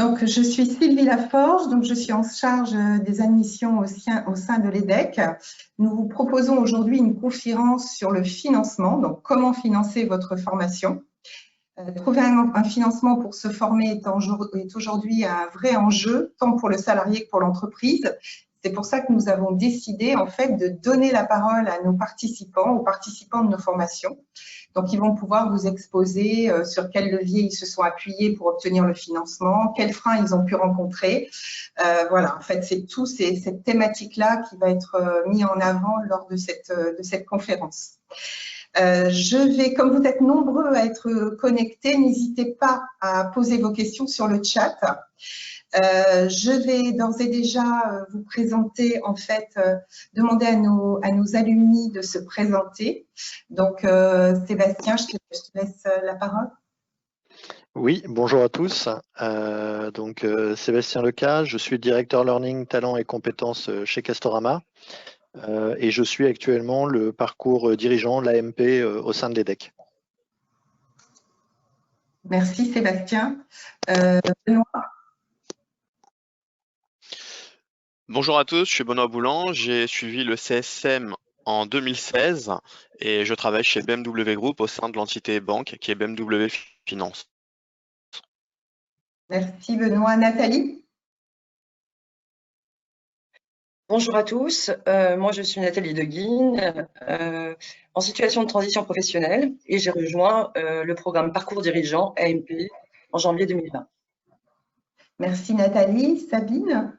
Donc, je suis Sylvie Laforge, donc je suis en charge des admissions au sein de l'EDEC. Nous vous proposons aujourd'hui une conférence sur le financement, donc comment financer votre formation. Trouver un financement pour se former est aujourd'hui un vrai enjeu, tant pour le salarié que pour l'entreprise. C'est pour ça que nous avons décidé en fait de donner la parole à nos participants, aux participants de nos formations. Donc, ils vont pouvoir vous exposer sur quels leviers ils se sont appuyés pour obtenir le financement, quels freins ils ont pu rencontrer. Voilà, en fait, c'est tout cette thématique-là qui va être mis en avant lors de cette conférence. Comme vous êtes nombreux à être connectés, n'hésitez pas à poser vos questions sur le chat. Je vais d'ores et déjà vous présenter, en fait, demander à nos alumni de se présenter. Donc, Sébastien, je te laisse la parole. Oui, bonjour à tous. Sébastien Lecas, je suis directeur Learning, Talent et Compétences chez Castorama. Et je suis actuellement le parcours dirigeant, l'AMP, au sein de l'EDEC. Merci Sébastien. Benoît. Bonjour à tous, je suis Benoît Boulan, j'ai suivi le CSM en 2016 et je travaille chez BMW Group au sein de l'entité banque qui est BMW Finance. Merci Benoît. Nathalie. Bonjour à tous, moi je suis Nathalie Deguine, en situation de transition professionnelle et j'ai rejoint le programme Parcours Dirigeant AMP en janvier 2020. Merci Nathalie. Sabine.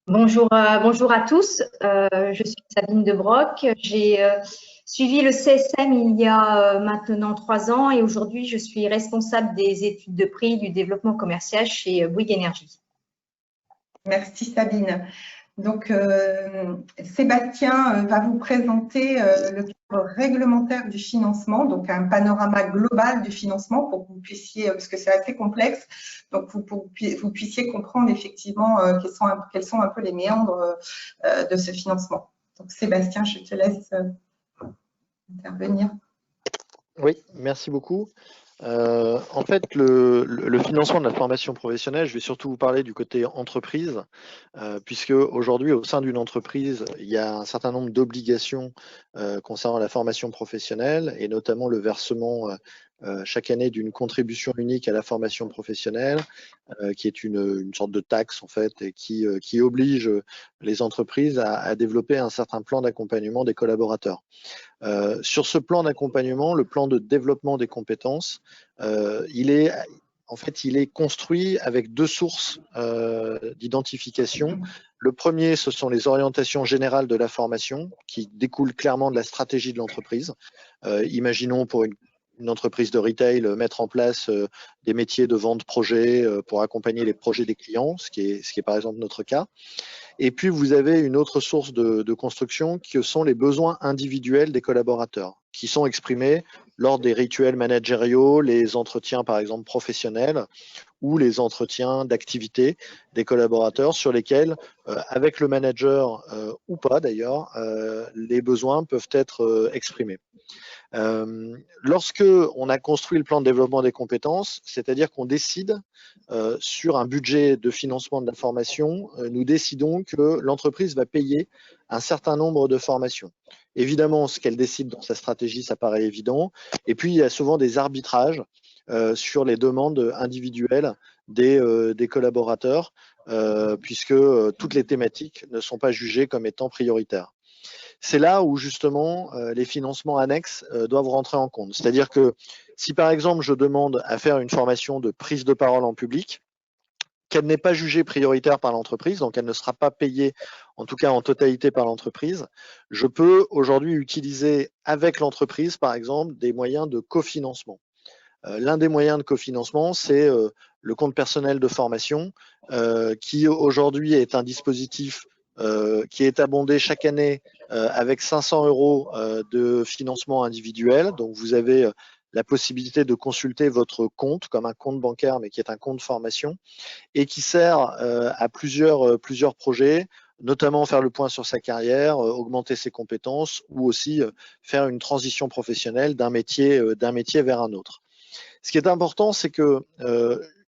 Bonjour à tous, je suis Sabine Debroc, j'ai suivi le CSM il y a maintenant 3 ans et aujourd'hui je suis responsable des études de prix du développement commercial chez Bouygues Energy. Merci Sabine. Donc, Sébastien va vous présenter le cadre réglementaire du financement, donc un panorama global du financement pour que vous puissiez, parce que c'est assez complexe, donc vous puissiez comprendre effectivement quels sont un peu les méandres de ce financement. Donc, Sébastien, je te laisse intervenir. Oui, merci beaucoup. En fait, le financement de la formation professionnelle, je vais surtout vous parler du côté entreprise, puisque aujourd'hui, au sein d'une entreprise, il y a un certain nombre d'obligations concernant la formation professionnelle, et notamment le versement chaque année d'une contribution unique à la formation professionnelle, qui est une sorte de taxe en fait, et qui oblige les entreprises à développer un certain plan d'accompagnement des collaborateurs. Sur ce plan d'accompagnement, le plan de développement des compétences, il est construit avec 2 sources d'identification. Le premier, ce sont les orientations générales de la formation qui découlent clairement de la stratégie de l'entreprise. Imaginons pour une entreprise de retail mettre en place des métiers de vente projet pour accompagner les projets des clients, ce qui est par exemple notre cas. Et puis, vous avez une autre source de construction qui sont les besoins individuels des collaborateurs, qui sont exprimés lors des rituels managériaux, les entretiens, par exemple, professionnels ou les entretiens d'activité des collaborateurs sur lesquels, avec le manager ou pas d'ailleurs, les besoins peuvent être exprimés. Lorsque on a construit le plan de développement des compétences, c'est-à-dire qu'on décide sur un budget de financement de la formation, nous décidons que l'entreprise va payer un certain nombre de formations. Évidemment, ce qu'elle décide dans sa stratégie, ça paraît évident. Et puis, il y a souvent des arbitrages sur les demandes individuelles des collaborateurs, puisque toutes les thématiques ne sont pas jugées comme étant prioritaires. C'est là où justement les financements annexes doivent rentrer en compte. C'est-à-dire que si par exemple je demande à faire une formation de prise de parole en public, qu'elle n'est pas jugée prioritaire par l'entreprise, donc elle ne sera pas payée en tout cas en totalité par l'entreprise, je peux aujourd'hui utiliser avec l'entreprise par exemple des moyens de cofinancement. L'un des moyens de cofinancement, c'est le compte personnel de formation qui aujourd'hui est un dispositif qui est abondé chaque année avec 500 € de financement individuel. Donc, vous avez la possibilité de consulter votre compte comme un compte bancaire, mais qui est un compte formation et qui sert à plusieurs projets, notamment faire le point sur sa carrière, augmenter ses compétences ou aussi faire une transition professionnelle d'un métier vers un autre. Ce qui est important, c'est que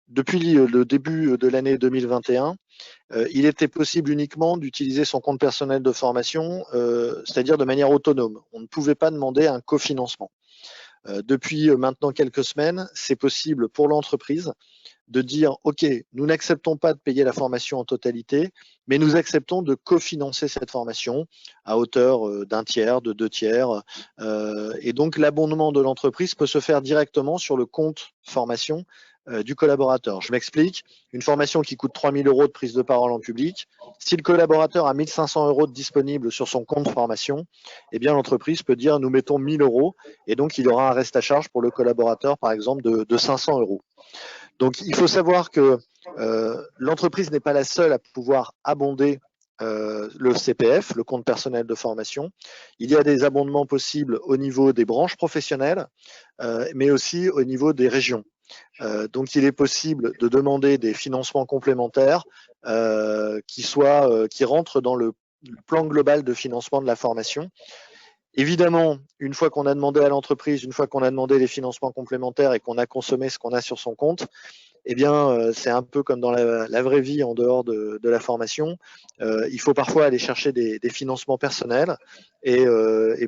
depuis le début de l'année 2021, il était possible uniquement d'utiliser son compte personnel de formation, c'est-à-dire de manière autonome. On ne pouvait pas demander un cofinancement. Depuis maintenant quelques semaines, c'est possible pour l'entreprise de dire « Ok, nous n'acceptons pas de payer la formation en totalité, mais nous acceptons de cofinancer cette formation à hauteur d'un tiers, de 2 tiers. Et donc, l'abondement de l'entreprise peut se faire directement sur le compte formation du collaborateur. Je m'explique. Une formation qui coûte 3 000 € de prise de parole en public, si le collaborateur a 1 500 € de disponible sur son compte formation, eh bien l'entreprise peut dire nous mettons 1 000 € et donc il y aura un reste à charge pour le collaborateur, par exemple, de 500 €. Donc il faut savoir que l'entreprise n'est pas la seule à pouvoir abonder le CPF, le compte personnel de formation. Il y a des abondements possibles au niveau des branches professionnelles, mais aussi au niveau des régions. Donc il est possible de demander des financements complémentaires qui rentrent dans le plan global de financement de la formation. Évidemment, une fois qu'on a demandé à l'entreprise, une fois qu'on a demandé les financements complémentaires et qu'on a consommé ce qu'on a sur son compte, eh bien, c'est un peu comme dans la vraie vie en dehors de la formation. Il faut parfois aller chercher des financements personnels et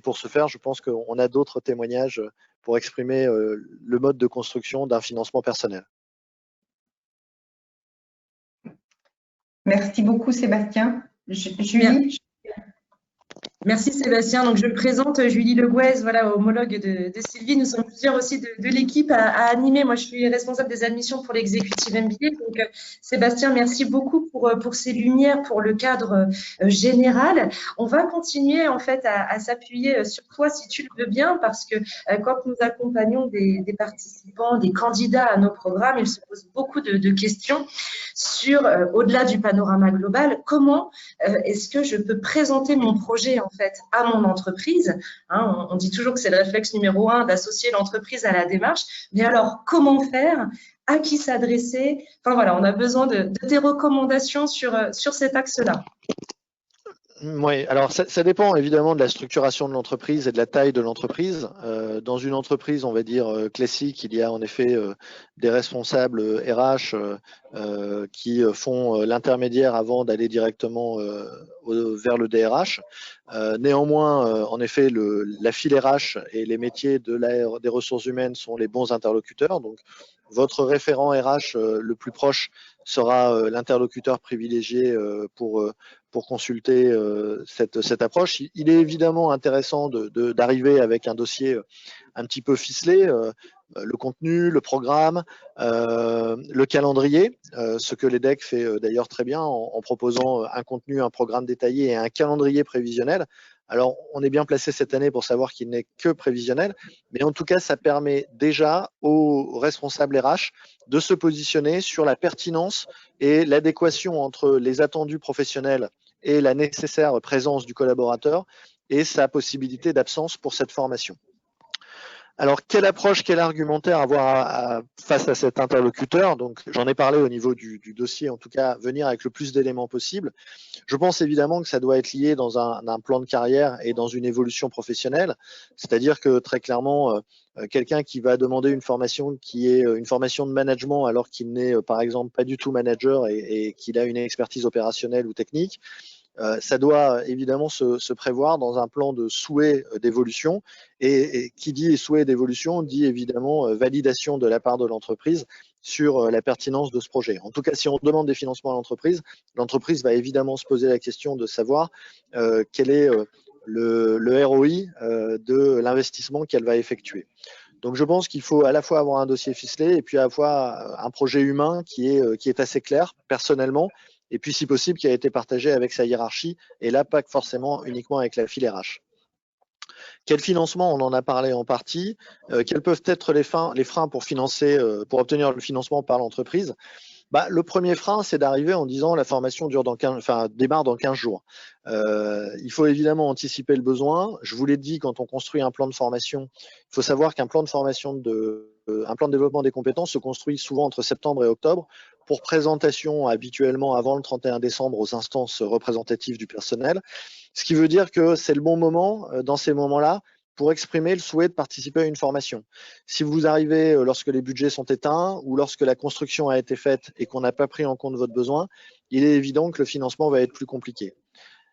pour ce faire, je pense qu'on a d'autres témoignages pour exprimer le mode de construction d'un financement personnel. Merci beaucoup, Sébastien. Julie? Merci Sébastien. Donc je me présente, Julie Legouez, voilà, homologue de Sylvie. Nous sommes plusieurs aussi de l'équipe à animer. Moi, je suis responsable des admissions pour l'exécutif MBA. Donc Sébastien, merci beaucoup pour ces lumières, pour le cadre général. On va continuer en fait à s'appuyer sur toi si tu le veux bien, parce que quand nous accompagnons des participants, des candidats à nos programmes, ils se posent beaucoup de questions sur, au-delà du panorama global, comment est-ce que je peux présenter mon projet en fait à mon entreprise, hein, on dit toujours que c'est le réflexe numéro 1 d'associer l'entreprise à la démarche, mais alors comment faire, à qui s'adresser, enfin voilà, on a besoin de tes recommandations sur cet axe-là. Oui, alors ça dépend évidemment de la structuration de l'entreprise et de la taille de l'entreprise. Dans une entreprise, on va dire classique, il y a en effet des responsables RH qui font l'intermédiaire avant d'aller directement vers le DRH. Néanmoins, en effet, la file RH et les métiers des ressources humaines sont les bons interlocuteurs. Donc, votre référent RH le plus proche sera l'interlocuteur privilégié pour consulter cette approche. Il est évidemment intéressant d'arriver avec un dossier un petit peu ficelé, le contenu, le programme, le calendrier, ce que l'EDEC fait d'ailleurs très bien en proposant un contenu, un programme détaillé et un calendrier prévisionnel. Alors, on est bien placé cette année pour savoir qu'il n'est que prévisionnel, mais en tout cas, ça permet déjà aux responsables RH de se positionner sur la pertinence et l'adéquation entre les attendus professionnels et la nécessaire présence du collaborateur et sa possibilité d'absence pour cette formation. Alors, quelle approche, quel argumentaire avoir face à cet interlocuteur? Donc, j'en ai parlé au niveau du dossier, en tout cas, venir avec le plus d'éléments possible. Je pense évidemment que ça doit être lié dans un plan de carrière et dans une évolution professionnelle. C'est-à-dire que très clairement, quelqu'un qui va demander une formation qui est une formation de management alors qu'il n'est par exemple pas du tout manager et qu'il a une expertise opérationnelle ou technique, ça doit évidemment se prévoir dans un plan de souhait d'évolution et qui dit souhait d'évolution dit évidemment validation de la part de l'entreprise sur la pertinence de ce projet. En tout cas, si on demande des financements à l'entreprise va évidemment se poser la question de savoir quel est le ROI de l'investissement qu'elle va effectuer. Donc je pense qu'il faut à la fois avoir un dossier ficelé et puis à la fois un projet humain qui est assez clair personnellement, et puis si possible qui a été partagé avec sa hiérarchie, et là pas forcément uniquement avec la file RH. Quel financement? On en a parlé en partie. Quels peuvent être les freins pour obtenir le financement par l'entreprise? Le premier frein, c'est d'arriver en disant la formation démarre dans 15 jours. Il faut évidemment anticiper le besoin. Je vous l'ai dit, quand on construit un plan de formation, il faut savoir qu'un plan de formation, un plan de développement des compétences se construit souvent entre septembre et octobre pour présentation habituellement avant le 31 décembre aux instances représentatives du personnel. Ce qui veut dire que c'est le bon moment, dans ces moments-là, pour exprimer le souhait de participer à une formation. Si vous arrivez lorsque les budgets sont éteints ou lorsque la construction a été faite et qu'on n'a pas pris en compte votre besoin, il est évident que le financement va être plus compliqué.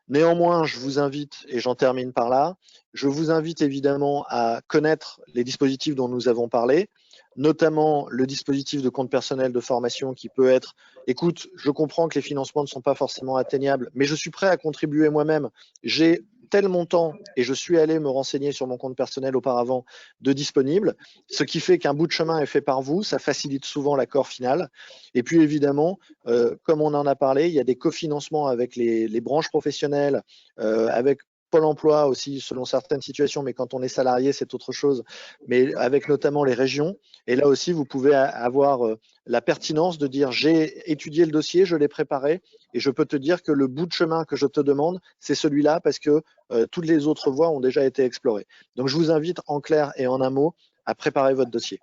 Néanmoins, je vous invite, et j'en termine par là, je vous invite évidemment à connaître les dispositifs dont nous avons parlé, notamment le dispositif de compte personnel de formation qui peut être, écoute, je comprends que les financements ne sont pas forcément atteignables, mais je suis prêt à contribuer moi-même. J'ai tel montant et je suis allé me renseigner sur mon compte personnel auparavant de disponible, ce qui fait qu'un bout de chemin est fait par vous, ça facilite souvent l'accord final. Et puis évidemment, comme on en a parlé, il y a des cofinancements avec les branches professionnelles, avec Pôle emploi aussi selon certaines situations, mais quand on est salarié, c'est autre chose, mais avec notamment les régions. Et là aussi, vous pouvez avoir la pertinence de dire j'ai étudié le dossier, je l'ai préparé, et je peux te dire que le bout de chemin que je te demande, c'est celui-là parce que toutes les autres voies ont déjà été explorées. Donc, je vous invite en clair et en un mot à préparer votre dossier.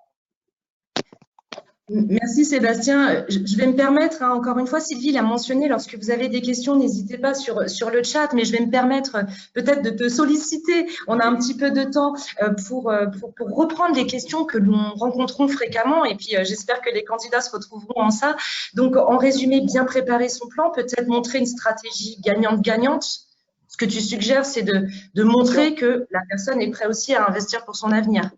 Merci Sébastien. Je vais me permettre, encore une fois, Sylvie l'a mentionné, lorsque vous avez des questions, n'hésitez pas sur le chat, mais je vais me permettre peut-être de te solliciter. On a un petit peu de temps pour reprendre les questions que nous rencontrons fréquemment et puis j'espère que les candidats se retrouveront en ça. Donc, en résumé, bien préparer son plan, peut-être montrer une stratégie gagnante-gagnante. Ce que tu suggères, c'est de montrer que la personne est prête aussi à investir pour son avenir.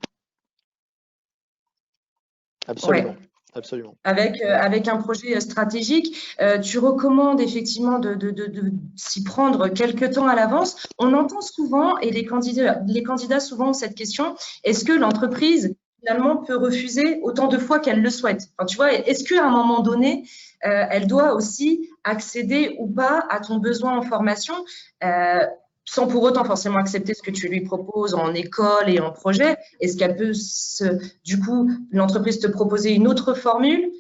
Absolument. Ouais. Absolument. Avec un projet stratégique, tu recommandes effectivement de s'y prendre quelques temps à l'avance. On entend souvent, et les candidats souvent ont cette question, est-ce que l'entreprise finalement peut refuser autant de fois qu'elle le souhaite? Enfin, tu vois, est-ce qu'à un moment donné, elle doit aussi accéder ou pas à ton besoin en formation sans pour autant forcément accepter ce que tu lui proposes en école et en projet? Est-ce qu'elle peut, du coup, l'entreprise te proposer une autre formule?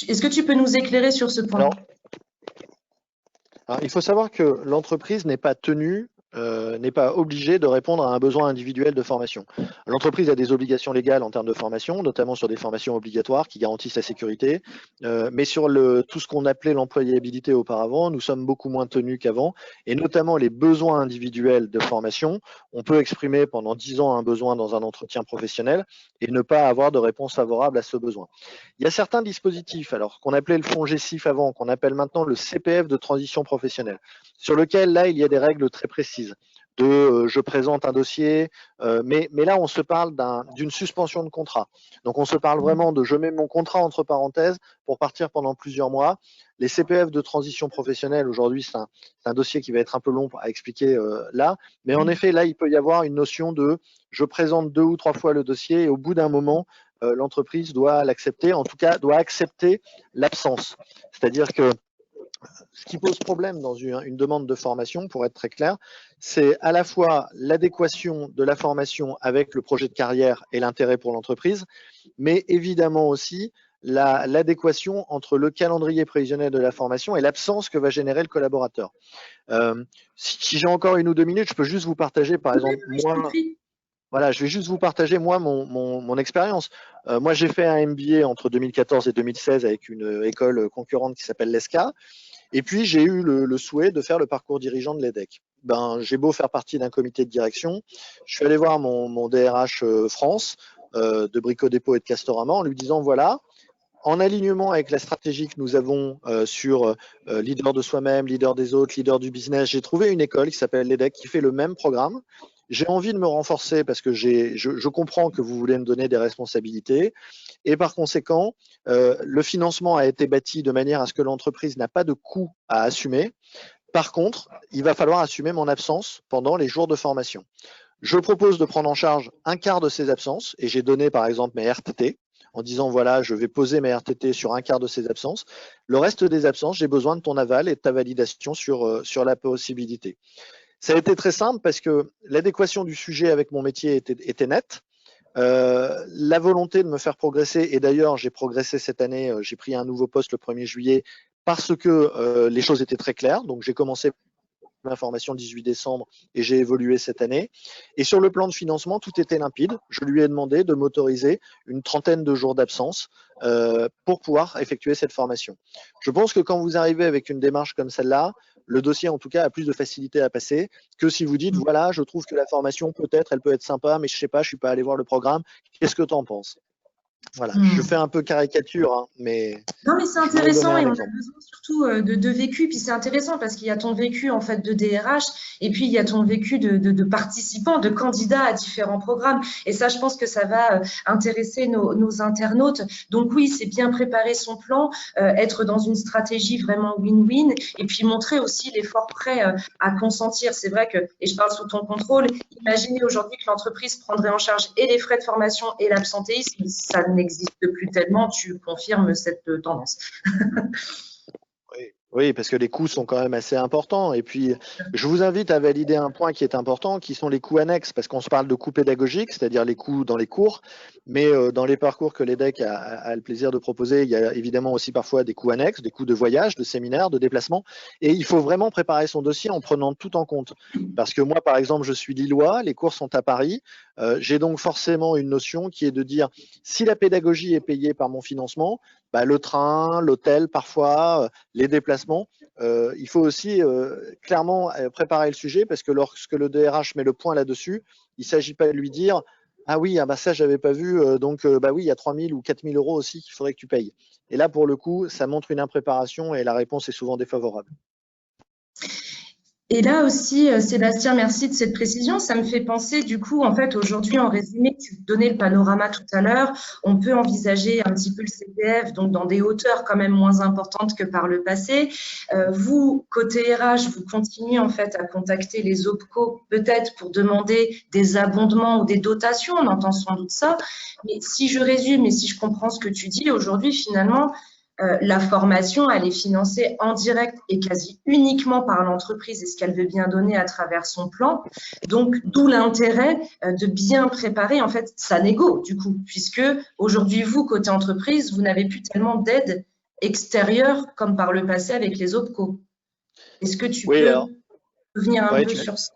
Est-ce que tu peux nous éclairer sur ce point? Alors, il faut savoir que l'entreprise n'est pas tenue, n'est pas obligée de répondre à un besoin individuel de formation. L'entreprise a des obligations légales en termes de formation, notamment sur des formations obligatoires qui garantissent la sécurité, mais sur tout ce qu'on appelait l'employabilité auparavant, nous sommes beaucoup moins tenus qu'avant, et notamment les besoins individuels de formation. On peut exprimer pendant 10 ans un besoin dans un entretien professionnel et ne pas avoir de réponse favorable à ce besoin. Il y a certains dispositifs, alors qu'on appelait le fonds GESIF avant, qu'on appelle maintenant le CPF de transition professionnelle, sur lequel là il y a des règles très précises de je présente un dossier, mais là on se parle d'une suspension de contrat. Donc on se parle vraiment de je mets mon contrat entre parenthèses pour partir pendant plusieurs mois. Les CPF de transition professionnelle, aujourd'hui c'est un dossier qui va être un peu long à expliquer là, mais en effet là il peut y avoir une notion de je présente 2 ou 3 fois le dossier et au bout d'un moment l'entreprise doit l'accepter, en tout cas doit accepter l'absence. C'est-à-dire que ce qui pose problème dans une demande de formation, pour être très clair, c'est à la fois l'adéquation de la formation avec le projet de carrière et l'intérêt pour l'entreprise, mais évidemment aussi l'adéquation entre le calendrier prévisionnel de la formation et l'absence que va générer le collaborateur. Si j'ai encore 1 ou 2 minutes, je peux juste vous partager, par exemple, moi… Voilà, je vais juste vous partager, moi, mon expérience. Moi, j'ai fait un MBA entre 2014 et 2016 avec une école concurrente qui s'appelle l'ESCA. Et puis, j'ai eu le souhait de faire le parcours dirigeant de l'EDEC. J'ai beau faire partie d'un comité de direction. Je suis allé voir mon DRH France de Brico Dépôt et de Castorama en lui disant, voilà, en alignement avec la stratégie que nous avons sur leader de soi-même, leader des autres, leader du business, j'ai trouvé une école qui s'appelle l'EDEC qui fait le même programme. J'ai envie de me renforcer parce que je comprends que vous voulez me donner des responsabilités et par conséquent, le financement a été bâti de manière à ce que l'entreprise n'a pas de coût à assumer. Par contre, il va falloir assumer mon absence pendant les jours de formation. Je propose de prendre en charge 1/4 de ces absences et j'ai donné par exemple mes RTT en disant voilà, je vais poser mes RTT sur 1/4 de ces absences. Le reste des absences, j'ai besoin de ton aval et de ta validation sur la possibilité. Ça a été très simple parce que l'adéquation du sujet avec mon métier était nette. La volonté de me faire progresser, et d'ailleurs j'ai progressé cette année, j'ai pris un nouveau poste le 1er juillet parce que les choses étaient très claires. Donc j'ai commencé ma formation le 18 décembre et j'ai évolué cette année. Et sur le plan de financement, tout était limpide. Je lui ai demandé de m'autoriser une 30aine de jours d'absence pour pouvoir effectuer cette formation. Je pense que quand vous arrivez avec une démarche comme celle-là, le dossier en tout cas a plus de facilité à passer que si vous dites voilà, je trouve que la formation peut-être elle peut être sympa, mais je sais pas, je suis pas allé voir le programme. Qu'est-ce que tu en penses? Voilà, je fais un peu caricature, hein, mais… Non, mais c'est intéressant et on a besoin surtout de vécu. Puis c'est intéressant parce qu'il y a ton vécu en fait de DRH et puis il y a ton vécu de participant, de candidat à différents programmes. Et ça, je pense que ça va intéresser nos internautes. Donc oui, c'est bien préparer son plan, être dans une stratégie vraiment win-win et puis montrer aussi l'effort prêt à consentir. C'est vrai que, et je parle sous ton contrôle, imaginez aujourd'hui que l'entreprise prendrait en charge et les frais de formation et l'absentéisme. Ça n'existe plus tellement. Tu confirmes cette tendance. Oui, parce que les coûts sont quand même assez importants. Et puis, je vous invite à valider un point qui est important, qui sont les coûts annexes, parce qu'on se parle de coûts pédagogiques, c'est-à-dire les coûts dans les cours, mais dans les parcours que l'EDEC a le plaisir de proposer, il y a évidemment aussi parfois des coûts annexes, des coûts de voyage, de séminaire, de déplacement. Et il faut vraiment préparer son dossier en prenant tout en compte. Parce que moi, par exemple, je suis lillois, les cours sont à Paris. J'ai donc forcément une notion qui est de dire, si la pédagogie est payée par mon financement, bah, le train, l'hôtel parfois, les déplacements, il faut aussi clairement préparer le sujet parce que lorsque le DRH met le point là-dessus, il ne s'agit pas de lui dire « Ah oui, ah bah ça, je n'avais pas vu, donc bah oui, il y a 3 000 ou 4 000 euros aussi qu'il faudrait que tu payes. » Et là, pour le coup, ça montre une impréparation et la réponse est souvent défavorable. Et là aussi, Sébastien, merci de cette précision. Ça me fait penser, du coup, en fait, aujourd'hui, en résumé, tu donnais le panorama tout à l'heure. On peut envisager un petit peu le CPF, donc dans des hauteurs quand même moins importantes que par le passé. Vous, côté RH, vous continuez en fait à contacter les OPCO, peut-être pour demander des abondements ou des dotations. On entend sans doute ça. Mais si je résume et si je comprends ce que tu dis, aujourd'hui, finalement, la formation, elle est financée en direct et quasi uniquement par l'entreprise et ce qu'elle veut bien donner à travers son plan. Donc, d'où l'intérêt de bien préparer, en fait, sa négo, du coup, puisque aujourd'hui, vous, côté entreprise, vous n'avez plus tellement d'aide extérieure comme par le passé avec les OPCO. Est-ce que tu peux revenir un peu sur ça?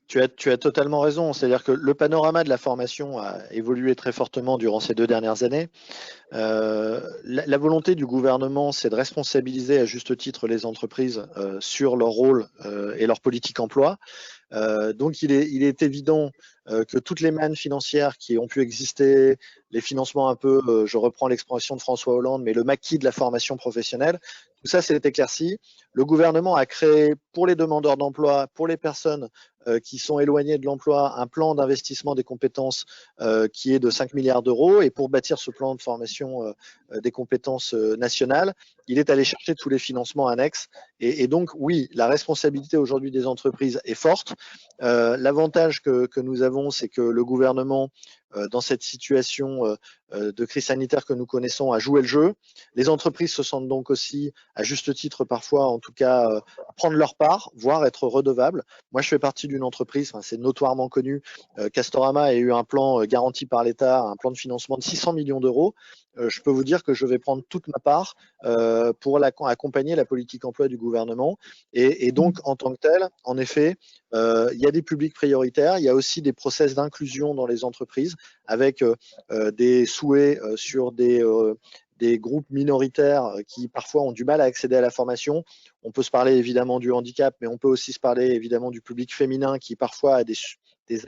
Tu as totalement raison. C'est-à-dire que le panorama de la formation a évolué très fortement durant ces 2 dernières années. La volonté du gouvernement, c'est de responsabiliser à juste titre les entreprises sur leur rôle et leur politique emploi. Donc, il est évident que toutes les mannes financières qui ont pu exister, les financements un peu, je reprends l'expression de François Hollande, mais le maquis de la formation professionnelle, tout ça s'est éclairci. Le gouvernement a créé pour les demandeurs d'emploi, pour les personnes qui sont éloignées de l'emploi, un plan d'investissement des compétences qui est de 5 milliards d'euros. Et pour bâtir ce plan de formation des compétences nationales, il est allé chercher tous les financements annexes. Et donc, oui, la responsabilité aujourd'hui des entreprises est forte. L'avantage que nous avons, c'est que le gouvernement, dans cette situation de crise sanitaire que nous connaissons, a joué le jeu. Les entreprises se sentent donc aussi, à juste titre parfois, en tout cas, prendre leur part, voire être redevables. Moi, je fais partie d'une entreprise, c'est notoirement connu, Castorama a eu un plan garanti par l'État, un plan de financement de 600 millions d'euros. Je peux vous dire que je vais prendre toute ma part pour accompagner la politique emploi du gouvernement. Et donc, en tant que tel, en effet, il y a des publics prioritaires, il y a aussi des process d'inclusion dans les entreprises avec des souhaits sur des groupes minoritaires qui parfois ont du mal à accéder à la formation. On peut se parler évidemment du handicap, mais on peut aussi se parler évidemment du public féminin qui parfois a des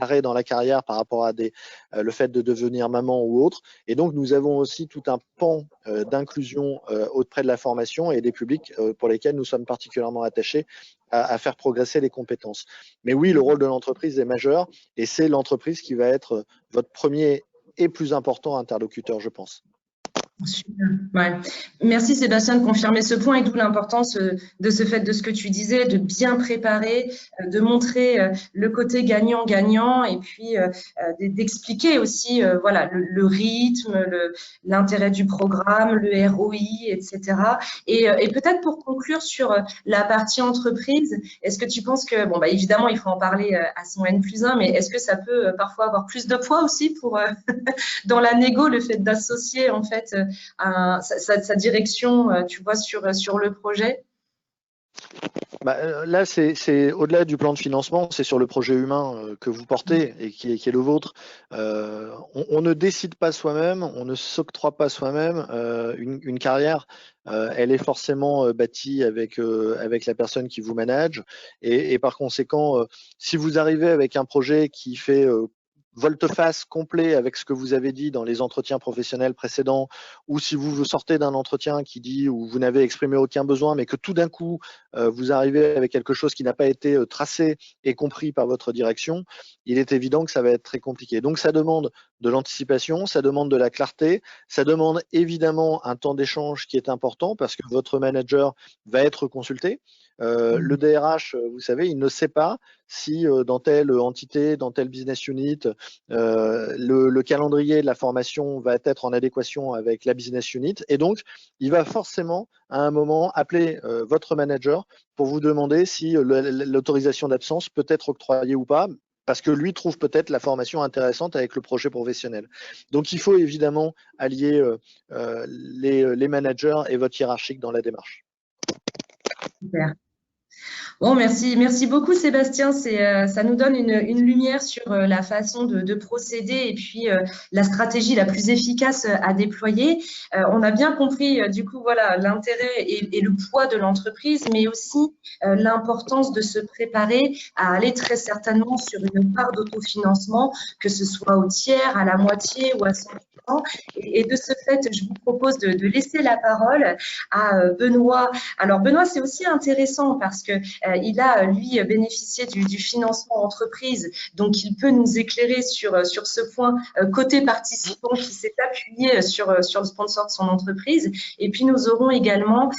arrêts dans la carrière par rapport à le fait de devenir maman ou autre. Et donc, nous avons aussi tout un pan d'inclusion auprès de la formation et des publics pour lesquels nous sommes particulièrement attachés à faire progresser les compétences. Mais oui, le rôle de l'entreprise est majeur et c'est l'entreprise qui va être votre premier et plus important interlocuteur, je pense. Super. Ouais. Merci Sébastien de confirmer ce point et d'où l'importance de ce fait de ce que tu disais, de bien préparer, de montrer le côté gagnant-gagnant et puis d'expliquer aussi voilà, le rythme, l'intérêt du programme, le ROI, etc. Et peut-être pour conclure sur la partie entreprise, est-ce que tu penses que, bon, bah, évidemment, il faut en parler à son N+1, mais est-ce que ça peut parfois avoir plus de poids aussi pour dans la négo, le fait d'associer en fait sa direction, tu vois, sur le projet? Là, c'est au-delà du plan de financement, c'est sur le projet humain que vous portez et qui est le vôtre. On ne décide pas soi-même, on ne s'octroie pas soi-même une carrière. Elle est forcément bâtie avec la personne qui vous manage. Et par conséquent, si vous arrivez avec un projet qui fait volte-face complet avec ce que vous avez dit dans les entretiens professionnels précédents, ou si vous sortez d'un entretien qui dit où vous n'avez exprimé aucun besoin, mais que tout d'un coup, vous arrivez avec quelque chose qui n'a pas été tracé et compris par votre direction, il est évident que ça va être très compliqué. Donc ça demande de l'anticipation, ça demande de la clarté, ça demande évidemment un temps d'échange qui est important parce que votre manager va être consulté. Le DRH, vous savez, il ne sait pas si dans telle entité, dans telle business unit, le calendrier de la formation va être en adéquation avec la business unit. Et donc, il va forcément, à un moment, appeler votre manager pour vous demander si l'autorisation d'absence peut être octroyée ou pas, parce que lui trouve peut-être la formation intéressante avec le projet professionnel. Donc, il faut évidemment allier les managers et votre hiérarchique dans la démarche. Super. Bon, merci beaucoup Sébastien. Ça nous donne une lumière sur la façon de procéder et puis la stratégie la plus efficace à déployer. On a bien compris du coup voilà l'intérêt et le poids de l'entreprise, mais aussi l'importance de se préparer à aller très certainement sur une part d'autofinancement, que ce soit au tiers, à la moitié ou à 100%. Et de ce fait, je vous propose de laisser la parole à Benoît. Alors Benoît, c'est aussi intéressant parce que il a, lui, bénéficié du financement entreprise, donc il peut nous éclairer sur ce point côté participant qui s'est appuyé sur le sponsor de son entreprise. Et puis, nous aurons également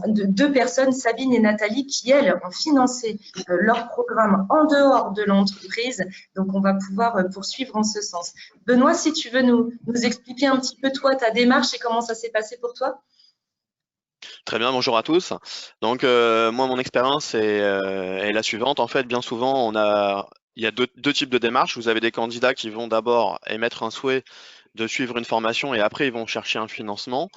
deux personnes, Sabine et Nathalie, qui, elles, ont financé leur programme en dehors de l'entreprise. Donc, on va pouvoir poursuivre en ce sens. Benoît, si tu veux nous expliquer un petit peu, toi, ta démarche et comment ça s'est passé pour toi? Très bien, bonjour à tous. Donc moi, mon expérience est la suivante. En fait, bien souvent, il y a deux types de démarches. Vous avez des candidats qui vont d'abord émettre un souhait de suivre une formation et après ils vont chercher un financement.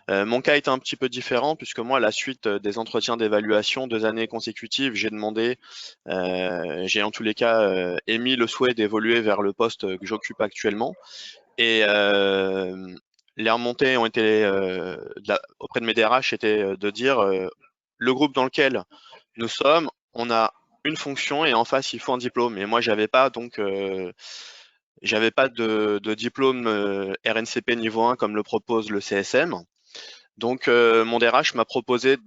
Mon cas est un petit peu différent puisque moi, à la suite des entretiens d'évaluation 2 années consécutives, j'ai demandé, j'ai en tous les cas émis le souhait d'évoluer vers le poste que j'occupe actuellement. Et les remontées ont été auprès de mes DRH étaient de dire le groupe dans lequel nous sommes, on a une fonction et en face il faut un diplôme. Et moi j'avais pas donc j'avais pas de diplôme RNCP niveau 1 comme le propose le CSM. Donc mon DRH m'a proposé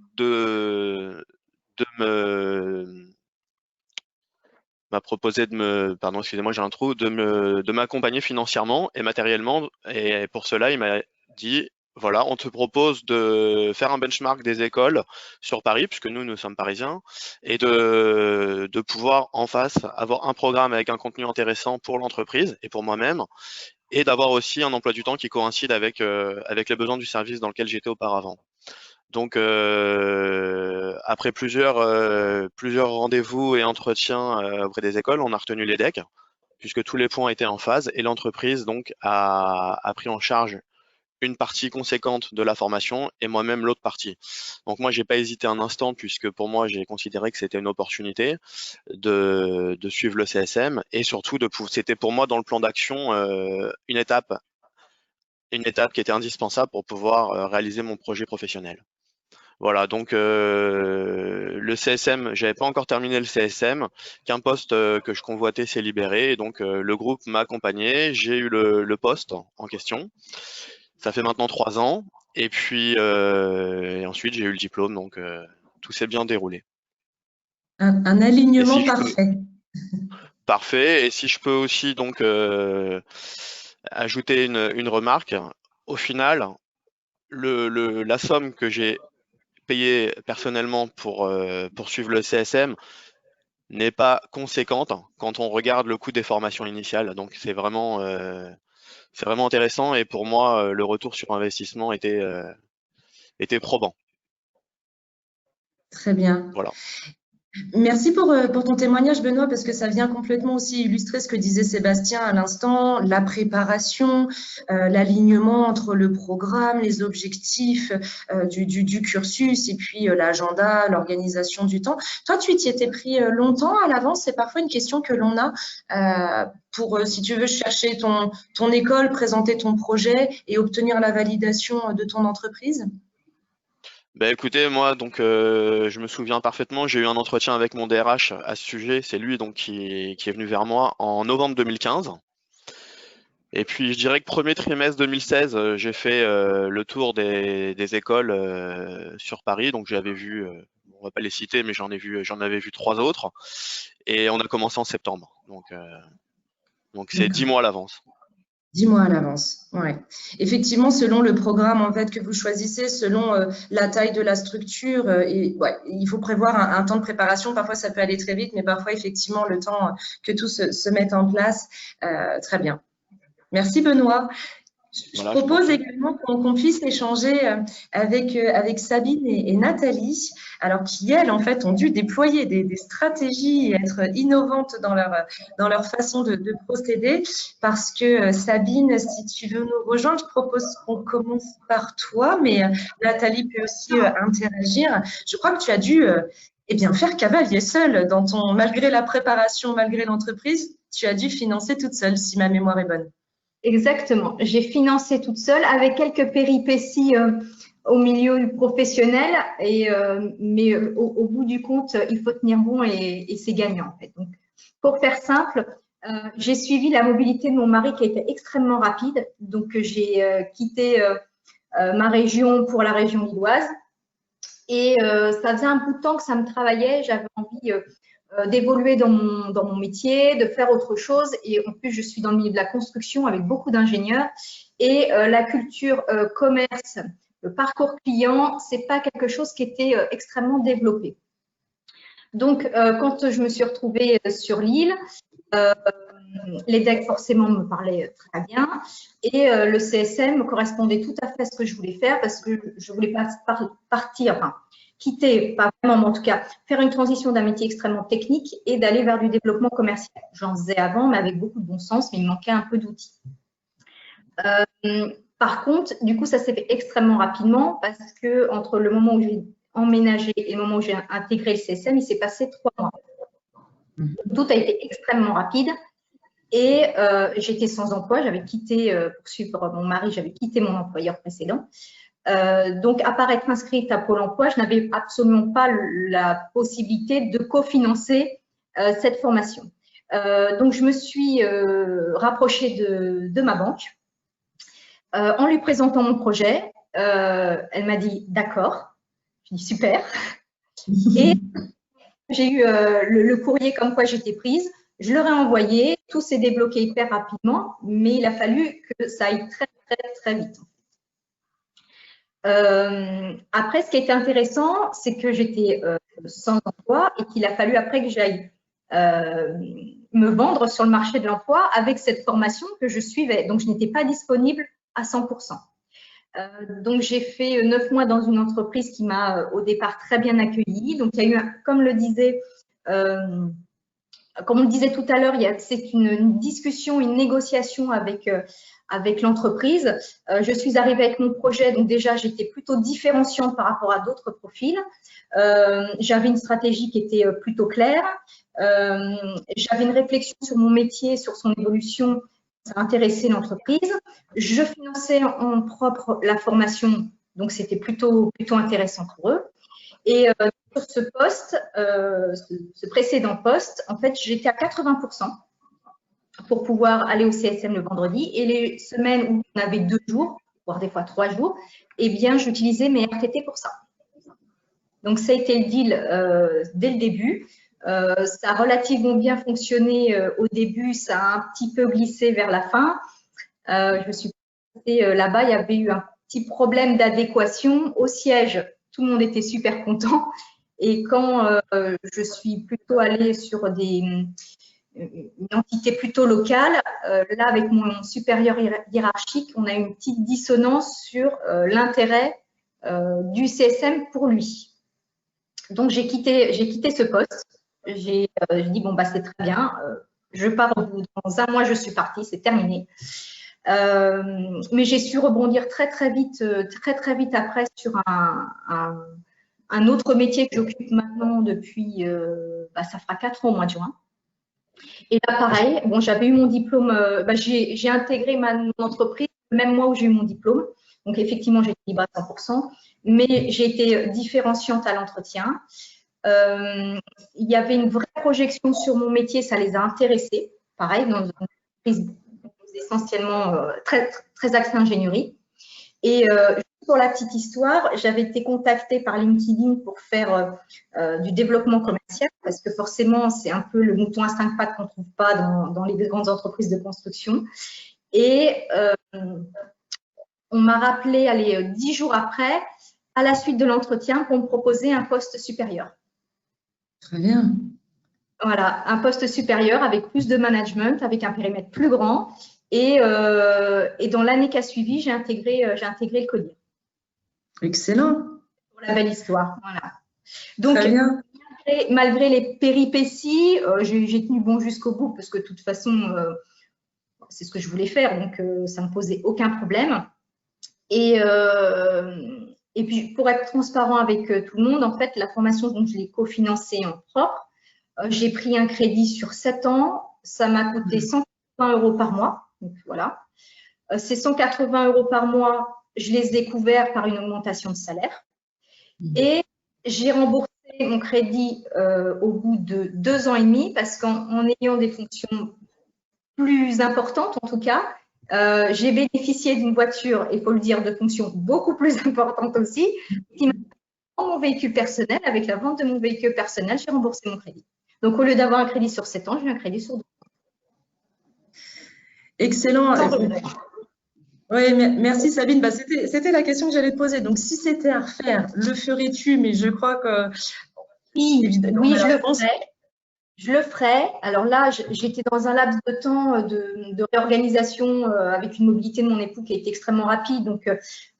pardon, excusez-moi, j'ai un trou, de m'accompagner financièrement et matériellement. Et pour cela, il m'a dit, voilà, on te propose de faire un benchmark des écoles sur Paris, puisque nous sommes parisiens, et de pouvoir en face avoir un programme avec un contenu intéressant pour l'entreprise et pour moi-même, et d'avoir aussi un emploi du temps qui coïncide avec les besoins du service dans lequel j'étais auparavant. Donc après plusieurs rendez-vous et entretiens auprès des écoles, on a retenu les DEC puisque tous les points étaient en phase et l'entreprise donc a pris en charge une partie conséquente de la formation et moi-même l'autre partie. Donc moi j'ai pas hésité un instant puisque pour moi j'ai considéré que c'était une opportunité de suivre le CSM et surtout c'était pour moi dans le plan d'action une étape qui était indispensable pour pouvoir réaliser mon projet professionnel. Voilà, donc le CSM, j'avais pas encore terminé le CSM, qu'un poste que je convoitais s'est libéré, et donc le groupe m'a accompagné, j'ai eu le poste en question. Ça fait maintenant 3 ans, et puis et ensuite j'ai eu le diplôme, donc tout s'est bien déroulé. Un alignement parfait. Parfait, et si je peux aussi donc ajouter une remarque, au final, la somme que j'ai payé personnellement pour suivre le CSM n'est pas conséquente quand on regarde le coût des formations initiales. Donc c'est vraiment intéressant et pour moi le retour sur investissement était probant. Très bien. Voilà. Merci pour ton témoignage, Benoît, parce que ça vient complètement aussi illustrer ce que disait Sébastien à l'instant, la préparation, l'alignement entre le programme, les objectifs du cursus et puis l'agenda, l'organisation du temps. Toi, tu t'y étais pris longtemps à l'avance. C'est parfois une question que l'on a pour, si tu veux, chercher ton école, présenter ton projet et obtenir la validation de ton entreprise. Bah écoutez, moi donc je me souviens parfaitement, j'ai eu un entretien avec mon DRH à ce sujet, c'est lui donc qui est venu vers moi en novembre 2015. Et puis je dirais que premier trimestre 2016, j'ai fait le tour des écoles sur Paris, donc j'avais vu, on va pas les citer, mais j'en avais vu 3 autres, et on a commencé en septembre, donc c'est 10 mois à l'avance. 10 mois à l'avance, ouais. Effectivement, selon le programme en fait que vous choisissez, selon la taille de la structure, il faut prévoir un temps de préparation. Parfois, ça peut aller très vite, mais parfois, effectivement, le temps que tout se mette en place. Très bien. Merci, Benoît. Je propose également qu'on puisse échanger avec Sabine et Nathalie, alors qui, elles, en fait, ont dû déployer des stratégies et être innovantes dans leur façon de procéder. Parce que Sabine, si tu veux nous rejoindre, je propose qu'on commence par toi, mais Nathalie peut aussi interagir. Je crois que tu as dû faire cavalier seule malgré la préparation, malgré l'entreprise, tu as dû financer toute seule, si ma mémoire est bonne. Exactement. J'ai financé toute seule avec quelques péripéties au milieu professionnel, mais au bout du compte, il faut tenir bon et c'est gagnant en fait. Donc, pour faire simple, j'ai suivi la mobilité de mon mari qui a été extrêmement rapide. Donc, j'ai quitté ma région pour la région lilloise et ça faisait un bout de temps que ça me travaillait. J'avais envie d'évoluer dans mon métier, de faire autre chose. Et en plus, je suis dans le milieu de la construction avec beaucoup d'ingénieurs. Et la culture commerce, le parcours client, c'est pas quelque chose qui était extrêmement développé. Donc, quand je me suis retrouvée sur l'île, l'EDEC forcément me parlait très bien et le CSM correspondait tout à fait à ce que je voulais faire parce que je voulais pas quitter, pas vraiment, mais en tout cas, faire une transition d'un métier extrêmement technique et d'aller vers du développement commercial. J'en faisais avant, mais avec beaucoup de bon sens, mais il manquait un peu d'outils. Par contre, du coup, ça s'est fait extrêmement rapidement parce que entre le moment où j'ai emménagé et le moment où j'ai intégré le CSM, il s'est passé 3 mois. Tout a été extrêmement rapide et j'étais sans emploi. J'avais quitté, pour suivre mon mari, j'avais quitté mon employeur précédent. Donc, à part être inscrite à Pôle emploi, je n'avais absolument pas la possibilité de cofinancer cette formation. Donc, je me suis rapprochée de ma banque en lui présentant mon projet. Elle m'a dit « d'accord ». Je dis « super ». Et j'ai eu le courrier comme quoi j'étais prise. Je leur ai envoyé, tout s'est débloqué hyper rapidement, mais il a fallu que ça aille très, très, très vite. Après, ce qui était intéressant, c'est que j'étais sans emploi et qu'il a fallu après que j'aille me vendre sur le marché de l'emploi avec cette formation que je suivais. Donc, je n'étais pas disponible à 100%. Donc, j'ai fait 9 mois dans une entreprise qui m'a au départ très bien accueillie. Donc, il y a eu, comme on le disait tout à l'heure, c'est une discussion, une négociation avec l'entreprise. Je suis arrivée avec mon projet, donc déjà, j'étais plutôt différenciante par rapport à d'autres profils. J'avais une stratégie qui était plutôt claire. J'avais une réflexion sur mon métier, sur son évolution. Ça intéressait l'entreprise. Je finançais en propre la formation, donc c'était plutôt intéressant pour eux. Et sur ce poste, ce précédent poste, en fait, j'étais à 80% pour pouvoir aller au CSM le vendredi. Et les semaines où on avait 2 jours, voire des fois 3 jours, eh bien, j'utilisais mes RTT pour ça. Donc, ça a été le deal dès le début. Ça a relativement bien fonctionné au début, ça a un petit peu glissé vers la fin. Je me suis passée là-bas, il y avait eu un petit problème d'adéquation au siège. Tout le monde était super content. Et quand je suis plutôt allée sur une entité plutôt locale, là, avec mon supérieur hiérarchique, on a eu une petite dissonance sur l'intérêt du CSM pour lui. Donc, j'ai quitté ce poste. J'ai dit, bon, bah, c'est très bien. Je pars dans 1 mois, je suis partie, c'est terminé. Mais j'ai su rebondir très vite après sur un autre métier que j'occupe maintenant depuis, ça fera 4 ans au mois de juin. Et là, pareil, bon, j'avais eu mon diplôme, j'ai intégré mon entreprise le même mois où j'ai eu mon diplôme. Donc, effectivement, j'étais libre à 100%, mais j'ai été différenciante à l'entretien. Il y avait une vraie projection sur mon métier, ça les a intéressés. Pareil, dans une entreprise essentiellement très axée ingénierie. Et pour la petite histoire, j'avais été contactée par LinkedIn pour faire du développement commercial, parce que forcément, c'est un peu le mouton à 5 pattes qu'on ne trouve pas dans les grandes entreprises de construction. Et on m'a rappelé 10 jours après, à la suite de l'entretien, pour me proposer un poste supérieur. Très bien. Voilà, un poste supérieur avec plus de management, avec un périmètre plus grand. Et dans l'année qui a suivi, j'ai intégré le CODIR. Excellent. Pour la belle histoire. Voilà. Donc, très bien. Malgré les péripéties, j'ai tenu bon jusqu'au bout parce que de toute façon, c'est ce que je voulais faire. Donc, ça ne me posait aucun problème. Et puis, pour être transparent avec tout le monde, en fait, la formation, donc, je l'ai cofinancée en propre. J'ai pris un crédit sur 7 ans. Ça m'a coûté 180 € par mois. Donc, voilà. Ces 180 € par mois, je les ai couverts par une augmentation de salaire. Et j'ai remboursé mon crédit au bout de 2 ans et demi parce qu'en ayant des fonctions plus importantes, en tout cas, j'ai bénéficié d'une voiture, il faut le dire, de fonctions beaucoup plus importantes aussi. Qui m'a mon véhicule personnel, avec la vente de mon véhicule personnel, j'ai remboursé mon crédit. Donc, au lieu d'avoir un crédit sur 7 ans, j'ai un crédit sur 2 ans. Excellent. Oui, merci Sabine. C'était la question que j'allais te poser. Donc, si c'était à refaire, le ferais-tu? Mais je crois que… Oui, je le ferais. Je le ferai. Alors là, j'étais dans un laps de temps de réorganisation avec une mobilité de mon époux qui est extrêmement rapide. Donc,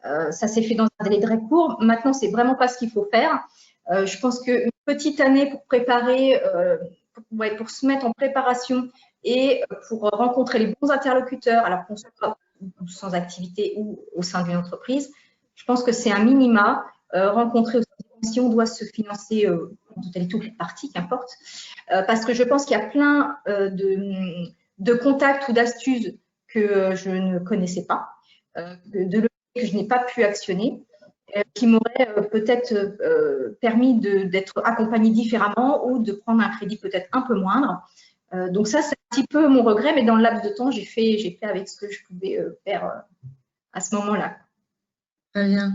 ça s'est fait dans un délai très court. Maintenant, c'est vraiment pas ce qu'il faut faire. Je pense qu'une petite année pour préparer, pour se mettre en préparation et pour rencontrer les bons interlocuteurs, alors qu'on soit sans activité ou au sein d'une entreprise, je pense que c'est un minima. Rencontrer aussi si on doit se financer en totalité ou partie, qu'importe, parce que je pense qu'il y a plein de contacts ou d'astuces que je ne connaissais pas, de leviers que je n'ai pas pu actionner, qui m'auraient peut-être permis d'être accompagnée différemment ou de prendre un crédit peut-être un peu moindre. Donc ça, c'est un petit peu mon regret, mais dans le laps de temps, j'ai fait avec ce que je pouvais faire à ce moment-là. Très bien.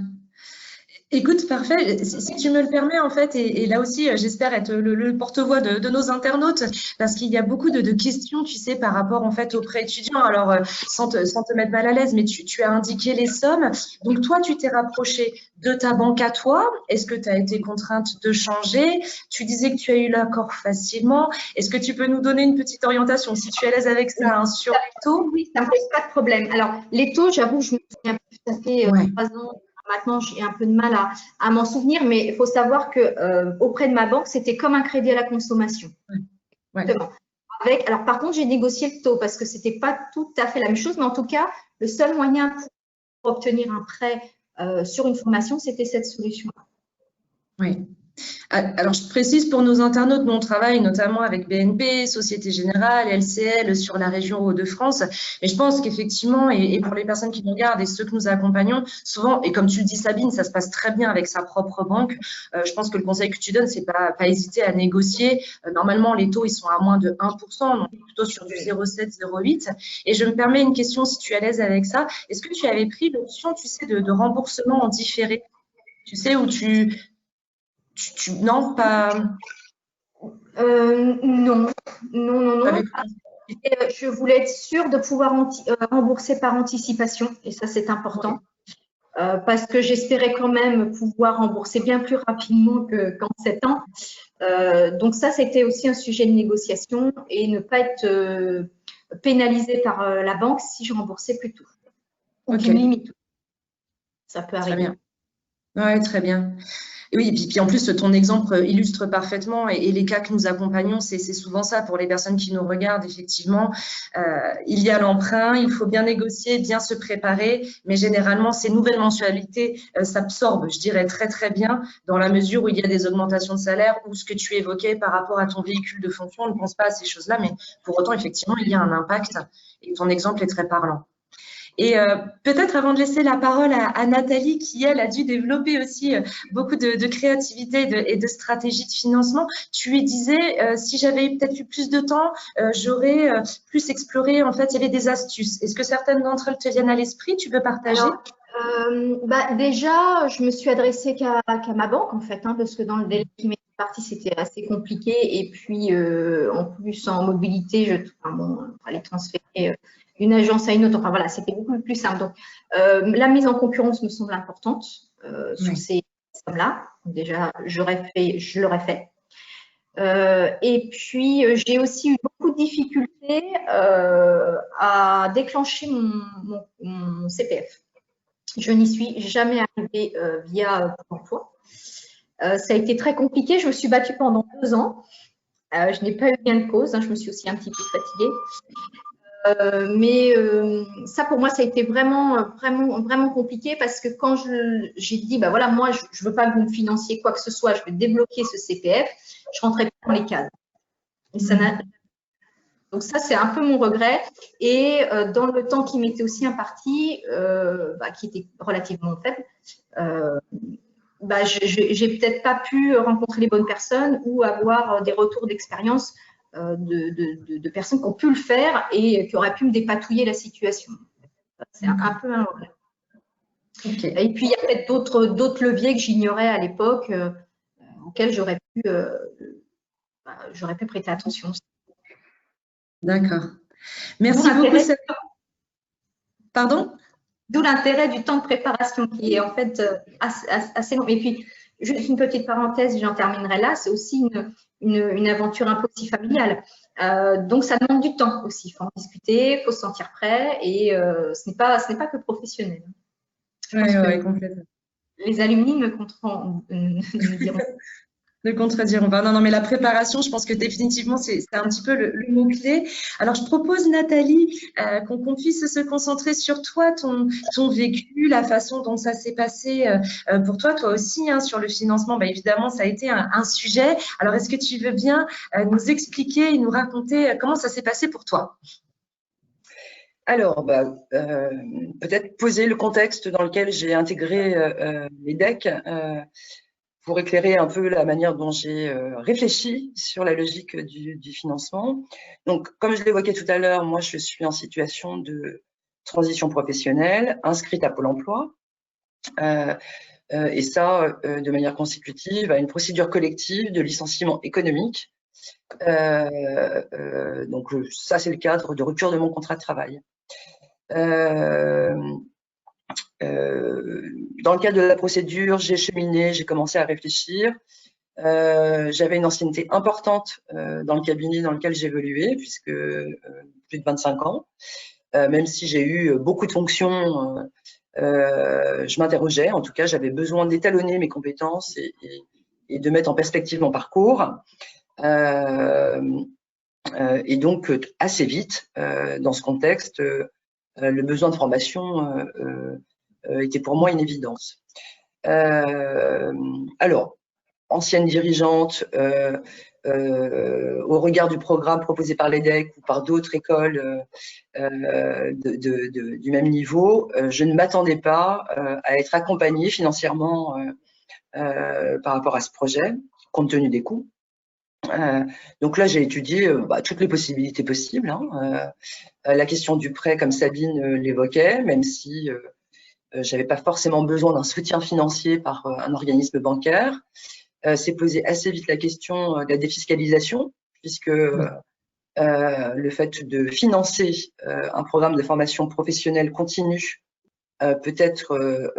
Écoute, parfait. Si tu me le permets, en fait, et là aussi, j'espère être le porte-voix de nos internautes, parce qu'il y a beaucoup de questions, tu sais, par rapport, en fait, aux prêts étudiants. Alors, sans te mettre mal à l'aise, mais tu as indiqué les sommes. Donc, toi, tu t'es rapproché de ta banque à toi. Est-ce que tu as été contrainte de changer? Tu disais que tu as eu l'accord facilement. Est-ce que tu peux nous donner une petite orientation, si tu es à l'aise avec ça, hein, sur les taux? Oui, ça ne pose pas de problème. Alors, les taux, j'avoue, je me souviens plus, ça fait 3 ans. Maintenant, j'ai un peu de mal à m'en souvenir, mais il faut savoir que auprès de ma banque, c'était comme un crédit à la consommation. Ouais. Alors, par contre, j'ai négocié le taux parce que ce n'était pas tout à fait la même chose, mais en tout cas, le seul moyen pour obtenir un prêt sur une formation, c'était cette solution-là. Oui. Alors, je précise pour nos internautes, nous on travaille notamment avec BNP, Société Générale, LCL sur la région Hauts-de-France. Mais je pense qu'effectivement, et pour les personnes qui nous regardent et ceux que nous accompagnons, souvent, et comme tu le dis Sabine, ça se passe très bien avec sa propre banque. Je pense que le conseil que tu donnes, c'est pas hésiter à négocier. Normalement, les taux, ils sont à moins de 1%, donc plutôt sur du 0,7, 0,8. Et je me permets une question, si tu es à l'aise avec ça. Est-ce que tu avais pris l'option, tu sais, de remboursement en différé? Tu sais, où non, pas… Non. Je voulais être sûre de pouvoir rembourser par anticipation, et ça, c'est important, parce que j'espérais quand même pouvoir rembourser bien plus rapidement qu'en 7 ans. Donc ça, c'était aussi un sujet de négociation et ne pas être pénalisée par la banque si je remboursais plus tôt. Ou qui me limite. Ça peut arriver. Très bien. Oui, très bien. Oui, et puis en plus, ton exemple illustre parfaitement et les cas que nous accompagnons, c'est souvent ça pour les personnes qui nous regardent, effectivement. Il y a l'emprunt, il faut bien négocier, bien se préparer, mais généralement, ces nouvelles mensualités s'absorbent, je dirais, très, très bien dans la mesure où il y a des augmentations de salaire ou ce que tu évoquais par rapport à ton véhicule de fonction. On ne pense pas à ces choses-là, mais pour autant, effectivement, il y a un impact et ton exemple est très parlant. Et peut-être avant de laisser la parole à Nathalie, qui, elle, a dû développer aussi beaucoup de créativité et de stratégie de financement, tu lui disais, si j'avais peut-être eu plus de temps, j'aurais plus exploré, en fait, il y avait des astuces. Est-ce que certaines d'entre elles te viennent à l'esprit? Tu peux partager? Alors, déjà, je me suis adressée qu'à ma banque, en fait, hein, parce que dans le délai qui m'était parti, c'était assez compliqué. Et puis, en plus, en mobilité, fallait transférer d'une agence à une autre. Enfin, voilà, c'était beaucoup plus simple. Donc, la mise en concurrence me semble importante sur ces sommes-là. Déjà, je l'aurais fait. Et puis, j'ai aussi eu beaucoup de difficultés à déclencher mon CPF. Je n'y suis jamais arrivée via Pôle emploi. Ça a été très compliqué. Je me suis battue pendant 2 ans. Je n'ai pas eu gain de cause. Hein, je me suis aussi un petit peu fatiguée. Mais ça, pour moi, ça a été vraiment compliqué parce que quand j'ai dit, bah voilà, moi, je ne veux pas que vous me financiez quoi que ce soit, je vais débloquer ce CPF, je rentrais pas dans les cases. Et ça donc ça, c'est un peu mon regret. Et dans le temps qui m'était aussi imparti, qui était relativement faible, j'ai peut-être pas pu rencontrer les bonnes personnes ou avoir des retours d'expérience de personnes qui ont pu le faire et qui auraient pu me dépatouiller la situation. C'est un peu un regret. Okay. Et puis, il y a peut-être d'autres leviers que j'ignorais à l'époque auxquels j'aurais pu prêter attention. D'accord. Merci beaucoup. Pardon? D'où l'intérêt du temps de préparation qui est en fait assez long. Et puis, juste une petite parenthèse, j'en terminerai là, c'est aussi une aventure un peu aussi familiale. Donc, ça demande du temps aussi. Il faut en discuter, il faut se sentir prêt et ce n'est pas que professionnel. Oui, complètement. Les alumni me diront. Ne contrediront pas. Non, mais la préparation, je pense que définitivement, c'est un petit peu le mot-clé. Alors, je propose, Nathalie, qu'on puisse se concentrer sur toi, ton vécu, la façon dont ça s'est passé pour toi aussi, hein, sur le financement. Bah, évidemment, ça a été un sujet. Alors, est-ce que tu veux bien nous expliquer et nous raconter comment ça s'est passé pour toi? Alors, peut-être poser le contexte dans lequel j'ai intégré l'EDEC pour éclairer un peu la manière dont j'ai réfléchi sur la logique du financement. Donc, comme je l'évoquais tout à l'heure, moi, je suis en situation de transition professionnelle, inscrite à Pôle emploi, et ça, de manière consécutive à une procédure collective de licenciement économique. Donc, ça, c'est le cadre de rupture de mon contrat de travail. Dans le cadre de la procédure, j'ai cheminé, j'ai commencé à réfléchir. J'avais une ancienneté importante dans le cabinet dans lequel j'évoluais, puisque plus de 25 ans. Même si j'ai eu beaucoup de fonctions, je m'interrogeais. En tout cas, j'avais besoin d'étalonner mes compétences et de mettre en perspective mon parcours. Et donc, assez vite, dans ce contexte, le besoin de formation était pour moi une évidence. Alors, ancienne dirigeante, au regard du programme proposé par l'EDEC ou par d'autres écoles du même niveau, je ne m'attendais pas à être accompagnée financièrement par rapport à ce projet, compte tenu des coûts. Donc là, j'ai étudié toutes les possibilités possibles. Hein. La question du prêt, comme Sabine l'évoquait, même si j'avais pas forcément besoin d'un soutien financier par un organisme bancaire. S'est posé assez vite la question de la défiscalisation, puisque le fait de financer un programme de formation professionnelle continue peut être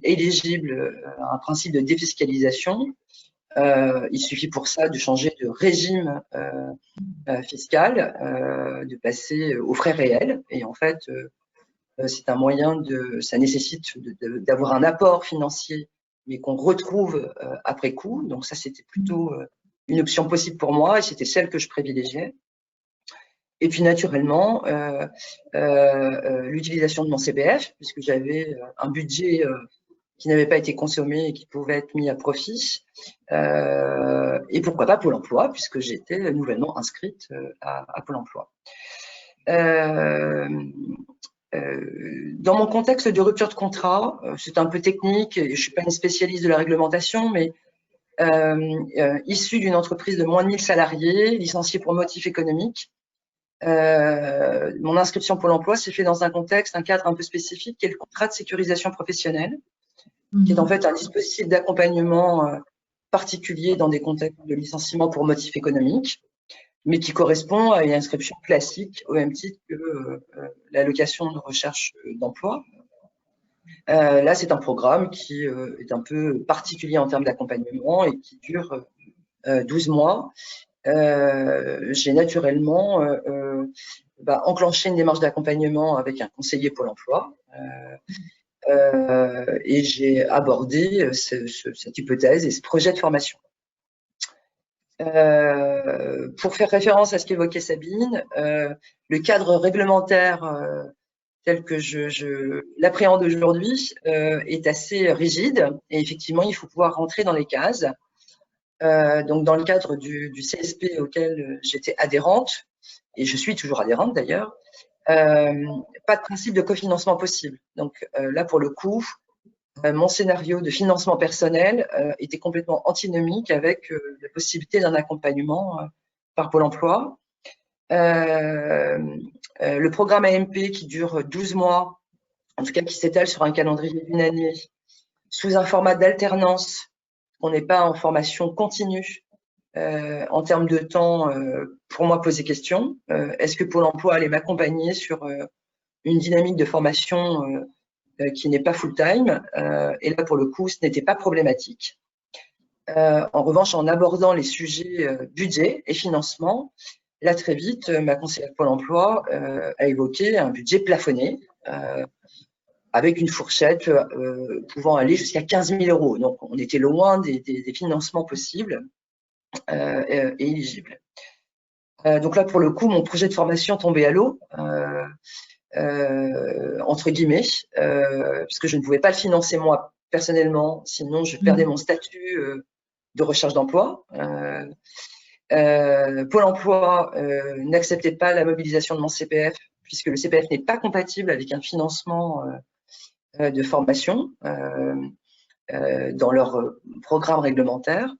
éligible à un principe de défiscalisation. Il suffit pour ça de changer de régime fiscal, de passer aux frais réels. Et en fait, c'est un moyen ça nécessite d'avoir un apport financier mais qu'on retrouve après coup. Donc ça, c'était plutôt une option possible pour moi et c'était celle que je privilégiais. Et puis naturellement, l'utilisation de mon CPF, puisque j'avais un budget qui n'avait pas été consommé et qui pouvait être mis à profit. Et pourquoi pas Pôle emploi, puisque j'étais nouvellement inscrite à Pôle emploi. Dans mon contexte de rupture de contrat, c'est un peu technique, et je ne suis pas une spécialiste de la réglementation, mais issue d'une entreprise de moins de 1000 salariés, licenciée pour motif économique, mon inscription Pôle emploi s'est fait dans un contexte, un cadre un peu spécifique, qui est le contrat de sécurisation professionnelle, qui est en fait un dispositif d'accompagnement particulier dans des contextes de licenciement pour motif économique, mais qui correspond à une inscription classique au même titre que l'allocation de recherche d'emploi. Là, c'est un programme qui est un peu particulier en termes d'accompagnement et qui dure 12 mois. J'ai naturellement enclenché une démarche d'accompagnement avec un conseiller Pôle emploi et j'ai abordé cette hypothèse et ce projet de formation. Pour faire référence à ce qu'évoquait Sabine, le cadre réglementaire tel que je l'appréhende aujourd'hui est assez rigide et effectivement, il faut pouvoir rentrer dans les cases. Donc, dans le cadre du CSP auquel j'étais adhérente, et je suis toujours adhérente d'ailleurs, pas de principe de cofinancement possible. Donc là, pour le coup, mon scénario de financement personnel était complètement antinomique avec la possibilité d'un accompagnement par Pôle emploi. Le programme AMP qui dure 12 mois, en tout cas qui s'étale sur un calendrier d'une année, sous un format d'alternance, on n'est pas en formation continue. En termes de temps, pour moi, poser question. Est-ce que Pôle emploi allait m'accompagner sur une dynamique de formation qui n'est pas full-time? Et là, pour le coup, ce n'était pas problématique. En revanche, en abordant les sujets budget et financement, là, très vite, ma conseillère Pôle emploi a évoqué un budget plafonné avec une fourchette pouvant aller jusqu'à 15 000 €. Donc, on était loin des financements possibles et éligibles. Donc là, pour le coup, mon projet de formation tombait à l'eau, entre guillemets, puisque je ne pouvais pas le financer moi personnellement, sinon je perdais mon statut de recherche d'emploi. Pôle emploi n'acceptait pas la mobilisation de mon CPF, puisque le CPF n'est pas compatible avec un financement de formation dans leur programme réglementaire.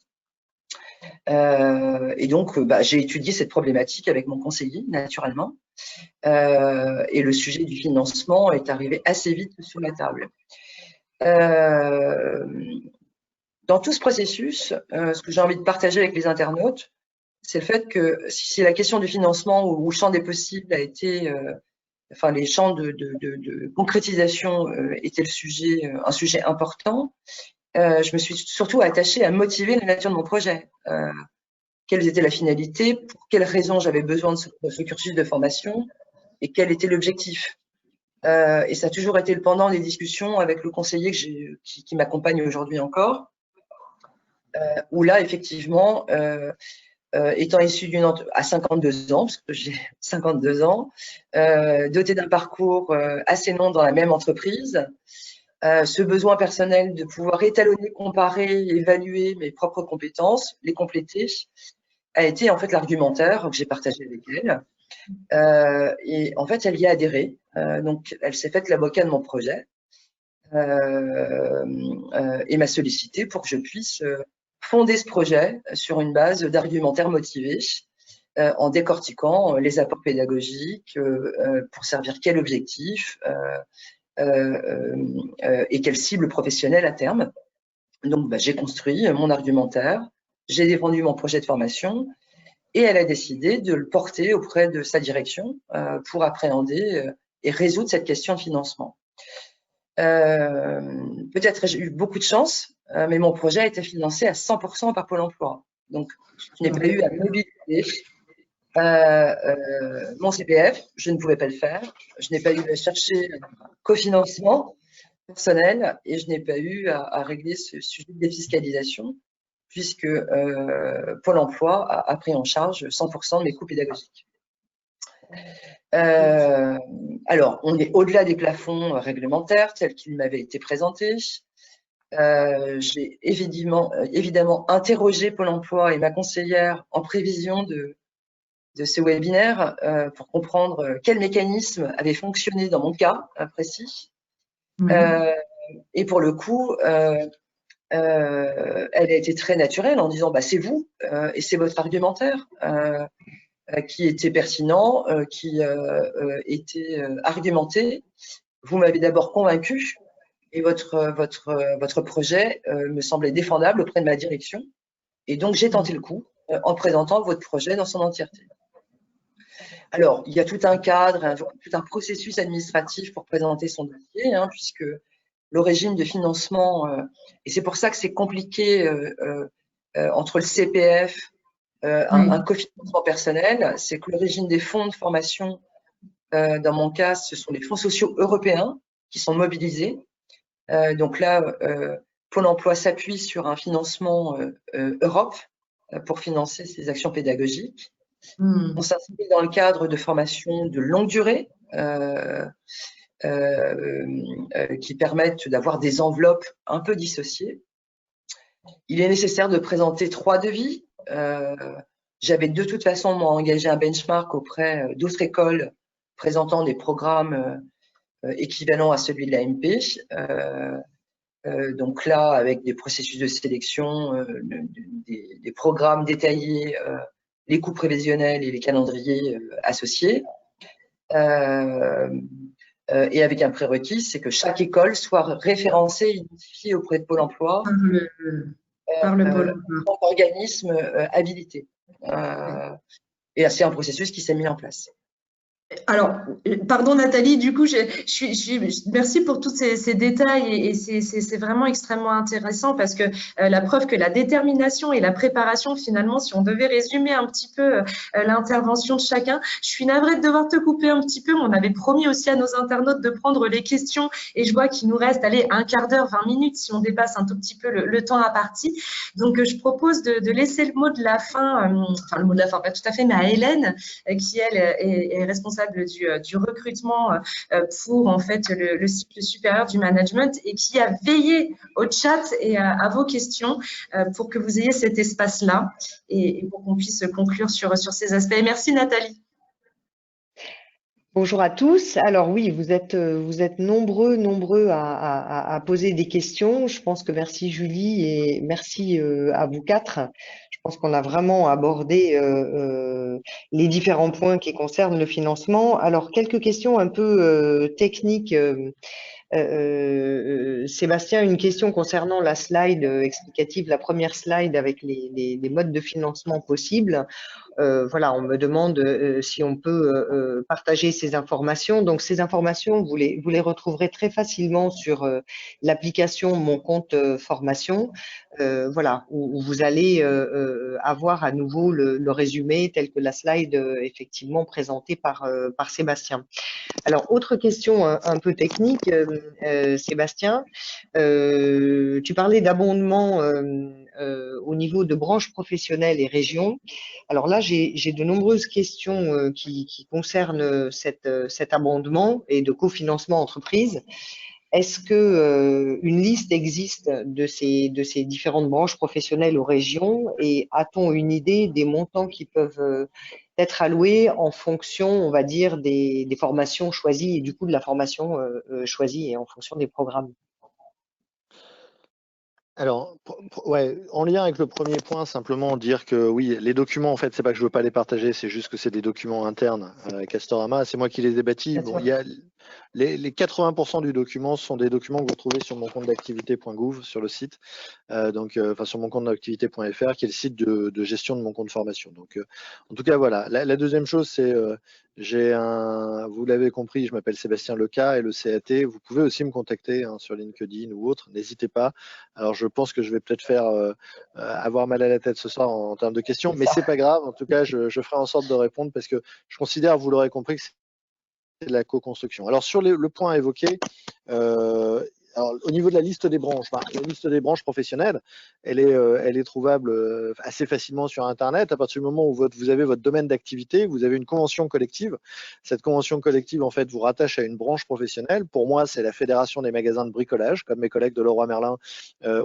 Et donc, j'ai étudié cette problématique avec mon conseiller, naturellement. Et le sujet du financement est arrivé assez vite sur la table. Dans tout ce processus, ce que j'ai envie de partager avec les internautes, c'est le fait que si la question du financement ou le champ des possibles a été, enfin les champs de concrétisation étaient un sujet important, je me suis surtout attachée à motiver la nature de mon projet. Quelles étaient la finalité, pour quelles raisons j'avais besoin de ce cursus de formation et quel était l'objectif. Et ça a toujours été le pendant des discussions avec le conseiller qui m'accompagne aujourd'hui encore, où là, effectivement, étant issu à 52 ans, parce que j'ai 52 ans, doté d'un parcours assez long dans la même entreprise, ce besoin personnel de pouvoir étalonner, comparer, évaluer mes propres compétences, les compléter, a été en fait l'argumentaire que j'ai partagé avec elle. Et en fait, elle y a adhéré. Donc, elle s'est faite l'avocat de mon projet et m'a sollicité pour que je puisse fonder ce projet sur une base d'argumentaire motivé en décortiquant les apports pédagogiques pour servir quel objectif et quelle cible professionnelle à terme. Donc, j'ai construit mon argumentaire, j'ai défendu mon projet de formation et elle a décidé de le porter auprès de sa direction pour appréhender et résoudre cette question de financement. Peut-être j'ai eu beaucoup de chance, mais mon projet a été financé à 100% par Pôle emploi. Donc, je n'ai pas eu à mobiliser mon CPF, je ne pouvais pas le faire. Je n'ai pas eu à chercher cofinancement personnel et je n'ai pas eu à régler ce sujet de défiscalisation puisque Pôle emploi a pris en charge 100% de mes coûts pédagogiques. Alors, on est au-delà des plafonds réglementaires tels qu'ils m'avaient été présentés. J'ai évidemment interrogé Pôle emploi et ma conseillère en prévision de ce webinaire pour comprendre quel mécanisme avait fonctionné dans mon cas précis. Et pour le coup, elle a été très naturelle en disant c'est vous et c'est votre argumentaire qui était pertinent, qui était argumenté. Vous m'avez d'abord convaincu et votre projet me semblait défendable auprès de ma direction. Et donc, j'ai tenté le coup en présentant votre projet dans son entièreté. Alors, il y a tout un cadre, tout un processus administratif pour présenter son dossier, puisque le régime de financement, et c'est pour ça que c'est compliqué entre le CPF, un cofinancement personnel, c'est que le régime des fonds de formation, dans mon cas, ce sont les fonds sociaux européens qui sont mobilisés. Donc là, Pôle emploi s'appuie sur un financement Europe pour financer ces actions pédagogiques. On s'inscrit dans le cadre de formations de longue durée qui permettent d'avoir des enveloppes un peu dissociées. Il est nécessaire de présenter 3 devis. J'avais de toute façon moi engagé un benchmark auprès d'autres écoles présentant des programmes équivalents à celui de l'AMP. Donc là, avec des processus de sélection, des programmes détaillés, les coûts prévisionnels et les calendriers associés. Et avec un prérequis, c'est que chaque école soit référencée et identifiée auprès de Pôle emploi par le Pôle emploi. Organisme habilité. Et c'est un processus qui s'est mis en place. Alors, pardon Nathalie, du coup, merci pour tous ces détails et c'est vraiment extrêmement intéressant parce que la preuve que la détermination et la préparation, finalement, si on devait résumer un petit peu l'intervention de chacun, je suis navrée de devoir te couper un petit peu, mais on avait promis aussi à nos internautes de prendre les questions et je vois qu'il nous reste, allez, un quart d'heure, 20 minutes si on dépasse un tout petit peu le temps imparti. Donc, je propose de laisser le mot de la fin, enfin le mot de la fin, pas tout à fait, mais à Hélène, qui elle est responsable du recrutement pour en fait le cycle supérieur du management et qui a veillé au chat et à vos questions pour que vous ayez cet espace-là et pour qu'on puisse conclure sur ces aspects. Merci Nathalie. Bonjour à tous. Alors oui, vous êtes nombreux à poser des questions. Je pense que merci Julie et merci à vous 4. Je pense qu'on a vraiment abordé les différents points qui concernent le financement. Alors quelques questions un peu techniques. Sébastien, une question concernant la slide explicative, la première slide avec les modes de financement possibles. Voilà, on me demande si on peut partager ces informations. Donc, ces informations, vous les retrouverez très facilement sur l'application Mon compte formation. Voilà, où vous allez avoir à nouveau le résumé tel que la slide effectivement présentée par Sébastien. Alors, autre question un peu technique, Sébastien, tu parlais d'abondement au niveau de branches professionnelles et régions. Alors là, j'ai de nombreuses questions qui concernent cet abondement et de cofinancement entreprise. Est-ce que une liste existe de ces différentes branches professionnelles aux régions et a-t-on une idée des montants qui peuvent être alloués en fonction, on va dire, des formations choisies et du coup de la formation choisie et en fonction des programmes? Alors, ouais, en lien avec le premier point, simplement dire que oui, les documents, en fait, c'est pas que je veux pas les partager, c'est juste que c'est des documents internes à Castorama. C'est moi qui les ai bâtis. Bon, il y a les 80% du document sont des documents que vous trouvez sur mon compte d'activité.gouv sur le site, enfin sur mon compte d'activité.fr, qui est le site de gestion de mon compte formation. Donc, en tout cas, voilà. La deuxième chose, c'est vous l'avez compris, je m'appelle Sébastien Leca et le CAT. Vous pouvez aussi me contacter sur LinkedIn ou autre. N'hésitez pas. Alors, je pense que je vais peut-être faire avoir mal à la tête ce soir en termes de questions, mais c'est pas grave. En tout cas, je ferai en sorte de répondre parce que je considère, vous l'aurez compris, que c'est de la co-construction. Alors, sur le point évoqué, Alors, au niveau de la liste des branches, la liste des branches professionnelles, elle est trouvable assez facilement sur Internet. À partir du moment où vous avez votre domaine d'activité, vous avez une convention collective. Cette convention collective, en fait, vous rattache à une branche professionnelle. Pour moi, c'est la Fédération des magasins de bricolage, comme mes collègues de Leroy Merlin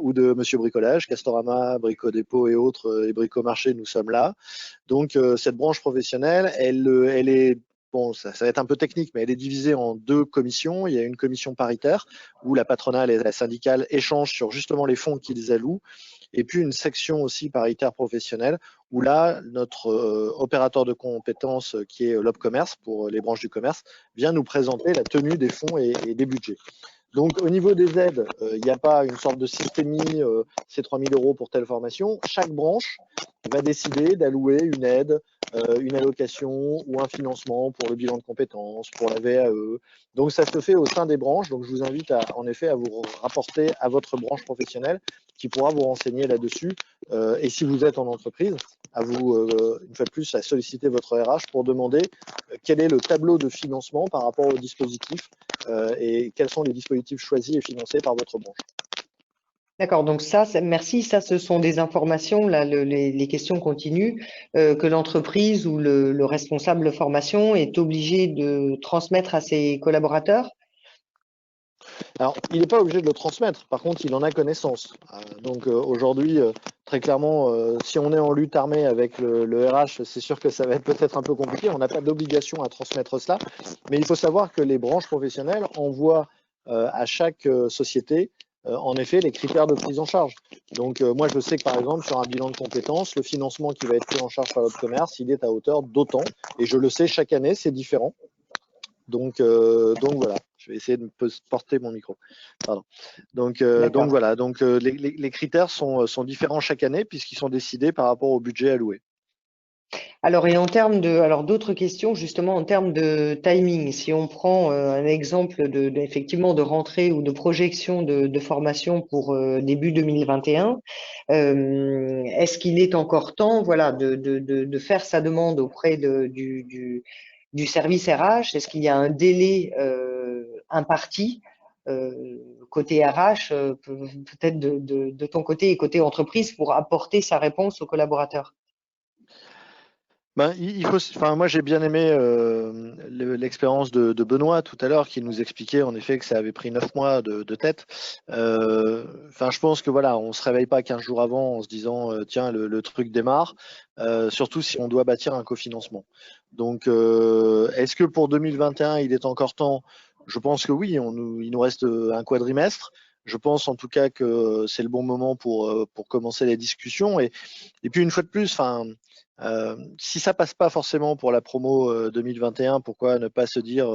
ou de Monsieur Bricolage, Castorama, Brico Dépôt et autres, et Brico Marché, nous sommes là. Donc, cette branche professionnelle, elle est bon, ça va être un peu technique, mais elle est divisée en 2 commissions. Il y a une commission paritaire où la patronale et la syndicale échangent sur justement les fonds qu'ils allouent. Et puis une section aussi paritaire professionnelle où là, notre opérateur de compétences qui est l'Opcommerce pour les branches du commerce vient nous présenter la tenue des fonds et des budgets. Donc, au niveau des aides, il n'y a pas une sorte de systémie, c'est 3 000 € pour telle formation. Chaque branche va décider d'allouer une aide, une allocation ou un financement pour le bilan de compétences, pour la VAE. Donc, ça se fait au sein des branches. Donc, je vous invite en effet à vous rapporter à votre branche professionnelle qui pourra vous renseigner là-dessus. Et si vous êtes en entreprise, à vous, une fois de plus, à solliciter votre RH pour demander quel est le tableau de financement par rapport au dispositif et quels sont les dispositifs choisis et financés par votre branche. D'accord, donc ça, merci. Ça, ce sont des informations, là, les questions continuent, que l'entreprise ou le responsable de formation est obligé de transmettre à ses collaborateurs. Alors, il n'est pas obligé de le transmettre. Par contre, il en a connaissance. Donc, aujourd'hui, très clairement, si on est en lutte armée avec le RH, c'est sûr que ça va être peut-être un peu compliqué. On n'a pas d'obligation à transmettre cela. Mais il faut savoir que les branches professionnelles envoient à chaque société en effet les critères de prise en charge. Donc moi je sais que par exemple sur un bilan de compétences, le financement qui va être pris en charge par l'Opcommerce, il est à hauteur d'autant, et je le sais chaque année, c'est différent. Donc voilà, je vais essayer de porter mon micro. Pardon. Donc voilà, donc les critères sont différents chaque année puisqu'ils sont décidés par rapport au budget alloué. Alors, et en termes d'autres questions, justement, en termes de timing, si on prend un exemple effectivement de rentrée ou de projection de formation pour début 2021, est-ce qu'il est encore temps, voilà, de faire sa demande auprès du service RH? Est-ce qu'il y a un délai imparti côté RH, peut-être de ton côté et côté entreprise pour apporter sa réponse aux collaborateurs? Moi j'ai bien aimé l'expérience de Benoît tout à l'heure qui nous expliquait en effet que ça avait pris 9 mois de tête. Je pense que voilà, on se réveille pas 15 jours avant en se disant tiens le truc démarre, surtout si on doit bâtir un cofinancement. Donc est-ce que pour 2021 il est encore temps? Je pense que oui, il nous reste un quadrimestre. Je pense en tout cas que c'est le bon moment pour commencer les discussions et puis une fois de plus, si ça passe pas forcément pour la promo 2021, pourquoi ne pas se dire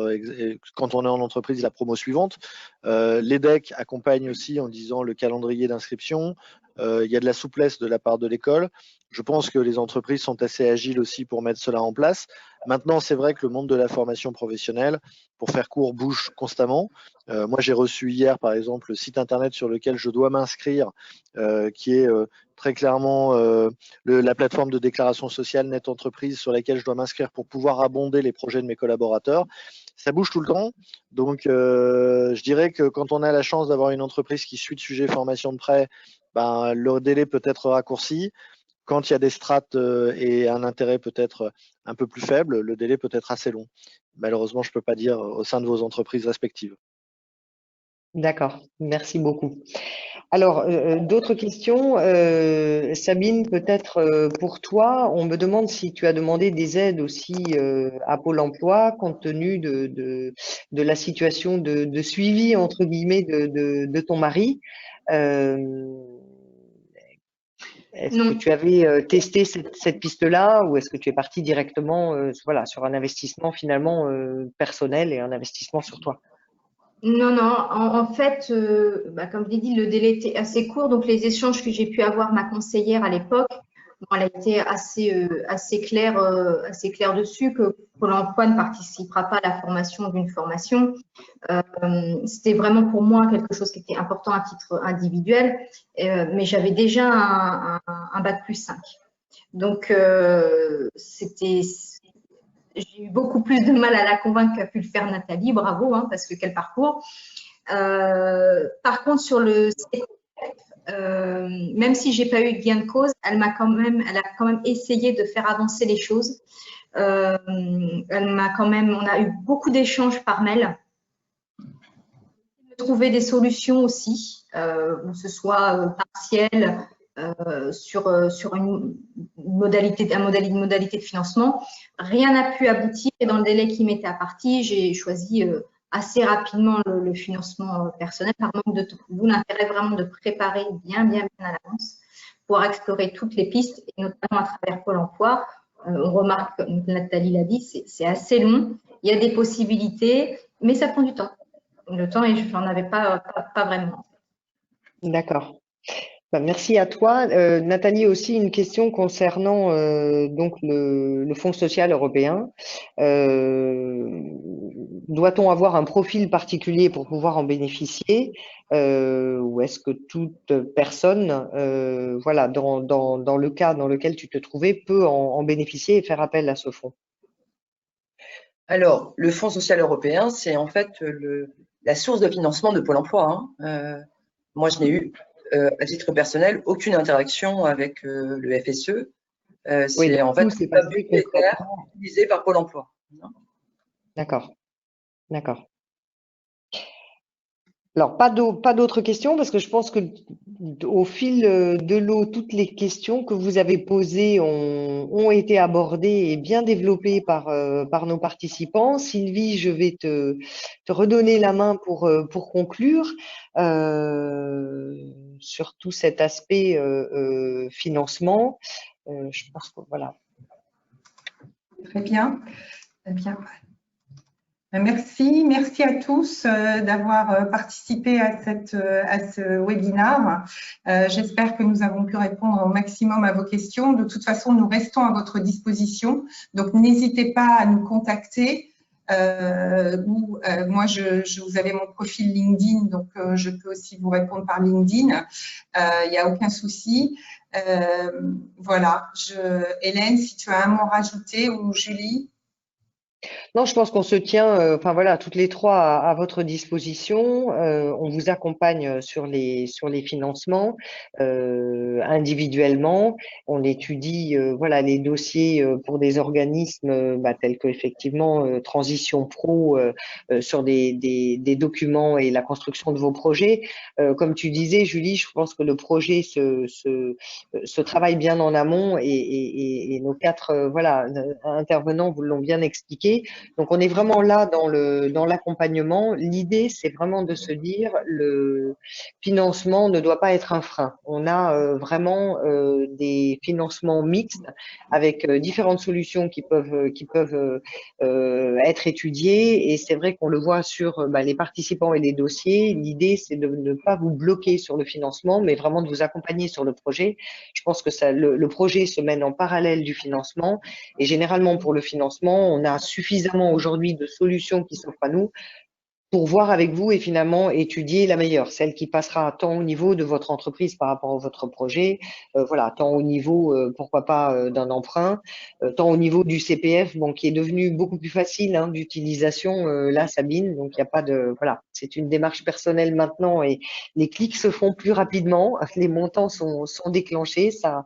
quand on est en entreprise la promo suivante? L'EDEC accompagne aussi en disant le calendrier d'inscription. Il y a de la souplesse de la part de l'école. Je pense que les entreprises sont assez agiles aussi pour mettre cela en place. Maintenant, c'est vrai que le monde de la formation professionnelle, pour faire court, bouge constamment. Moi, j'ai reçu hier, par exemple, le site internet sur lequel je dois m'inscrire, qui est très clairement la plateforme de déclaration sociale Net Entreprise sur laquelle je dois m'inscrire pour pouvoir abonder les projets de mes collaborateurs. Ça bouge tout le temps. Donc, je dirais que quand on a la chance d'avoir une entreprise qui suit le sujet formation de près, le délai peut être raccourci. Quand il y a des strates et un intérêt peut-être un peu plus faible, le délai peut être assez long. Malheureusement, je ne peux pas dire au sein de vos entreprises respectives. D'accord, merci beaucoup. Alors, d'autres questions. Sabine, peut-être pour toi, on me demande si tu as demandé des aides aussi à Pôle emploi compte tenu de la situation de suivi, entre guillemets, de ton mari. Est-ce que tu avais testé cette piste-là ou est-ce que tu es parti directement voilà, sur un investissement finalement personnel et un investissement sur toi? Non, non. En fait, comme je l'ai dit, le délai était assez court. Donc, les échanges que j'ai pu avoir ma conseillère à l'époque, elle a été assez claire dessus que Pôle emploi ne participera pas à la formation d'une formation. C'était vraiment pour moi quelque chose qui était important à titre individuel, mais j'avais déjà un bac+5. Donc, j'ai eu beaucoup plus de mal à la convaincre qu'a pu le faire Nathalie, bravo, parce que quel parcours. Par contre, sur le même si j'ai pas eu de gain de cause, elle a quand même essayé de faire avancer les choses. On a eu beaucoup d'échanges par mail, trouver des solutions aussi, que ce soit partielles sur une modalité de financement. Rien n'a pu aboutir et dans le délai qui m'était imparti, j'ai choisi assez rapidement le financement personnel par manque de temps. D'où l'intérêt vraiment de préparer bien à l'avance, pouvoir explorer toutes les pistes, et notamment à travers Pôle emploi. On remarque, comme Nathalie l'a dit, c'est assez long. Il y a des possibilités, mais ça prend du temps. Le temps, et je n'en avais pas vraiment. D'accord. Merci à toi. Nathalie, aussi une question concernant donc le Fonds social européen. Doit-on avoir un profil particulier pour pouvoir en bénéficier ou est-ce que toute personne, voilà, dans le cas dans lequel tu te trouvais, peut en bénéficier et faire appel à ce fonds? Alors, le Fonds social européen, c'est en fait la source de financement de Pôle emploi. Moi, je n'ai eu, à titre personnel, aucune interaction avec le FSE. C'est en fait un budgétaire utilisé par Pôle emploi. D'accord. D'accord. Alors, pas d'autres questions, parce que je pense que au fil de l'eau, toutes les questions que vous avez posées ont été abordées et bien développées par nos participants. Sylvie, je vais te redonner la main pour conclure sur tout cet aspect financement. Je pense que voilà. Très bien. Très bien. Merci à tous d'avoir participé à ce webinaire. J'espère que nous avons pu répondre au maximum à vos questions. De toute façon, nous restons à votre disposition, donc n'hésitez pas à nous contacter. Moi, vous avez mon profil LinkedIn, donc je peux aussi vous répondre par LinkedIn. Il n'y a aucun souci. Voilà. Hélène, si tu as un mot à rajouter, ou Julie? Non, je pense qu'on se tient, enfin voilà, toutes les trois à votre disposition. On vous accompagne sur les financements individuellement. On étudie, voilà, les dossiers pour des organismes tels que effectivement Transition Pro sur des documents et la construction de vos projets. Comme tu disais, Julie, je pense que le projet se travaille bien en amont et nos quatre voilà intervenants vous l'ont bien expliqué. Donc, on est vraiment là dans l'accompagnement. L'idée, c'est vraiment de se dire le financement ne doit pas être un frein. On a vraiment des financements mixtes avec différentes solutions qui peuvent être étudiées. Et c'est vrai qu'on le voit sur les participants et les dossiers. L'idée, c'est de ne pas vous bloquer sur le financement, mais vraiment de vous accompagner sur le projet. Je pense que le projet se mène en parallèle du financement. Et généralement, pour le financement, on a suffisamment aujourd'hui de solutions qui s'offrent à nous pour voir avec vous et finalement étudier la meilleure, celle qui passera tant au niveau de votre entreprise par rapport à votre projet, voilà, tant au niveau, pourquoi pas, d'un emprunt, tant au niveau du CPF, bon, qui est devenu beaucoup plus facile d'utilisation, là, Sabine, donc il n'y a pas de, voilà, c'est une démarche personnelle maintenant et les clics se font plus rapidement, les montants sont déclenchés, ça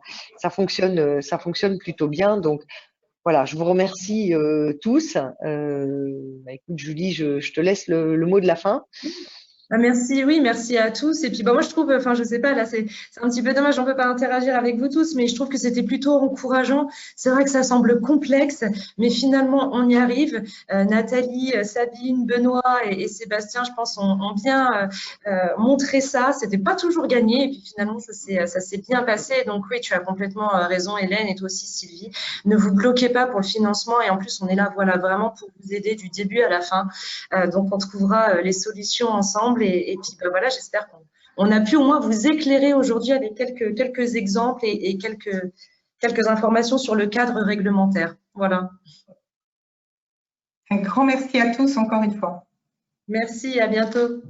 fonctionne plutôt bien, donc voilà, je vous remercie tous. Écoute, Julie, je te laisse le mot de la fin. Merci, oui, merci à tous. Et puis, moi, je trouve, enfin, je sais pas, là, c'est un petit peu dommage, on peut pas interagir avec vous tous, mais je trouve que c'était plutôt encourageant. C'est vrai que ça semble complexe, mais finalement, on y arrive. Nathalie, Sabine, Benoît et Sébastien, je pense, ont bien montré ça. C'était pas toujours gagné, et puis finalement, ça s'est bien passé. Donc, oui, tu as complètement raison, Hélène, et toi aussi, Sylvie. Ne vous bloquez pas pour le financement, et en plus, on est là, voilà, vraiment pour vous aider du début à la fin. Donc, on trouvera les solutions ensemble. Et puis voilà, j'espère qu'on a pu au moins vous éclairer aujourd'hui avec quelques exemples et quelques informations sur le cadre réglementaire. Voilà. Un grand merci à tous encore une fois. Merci, à bientôt.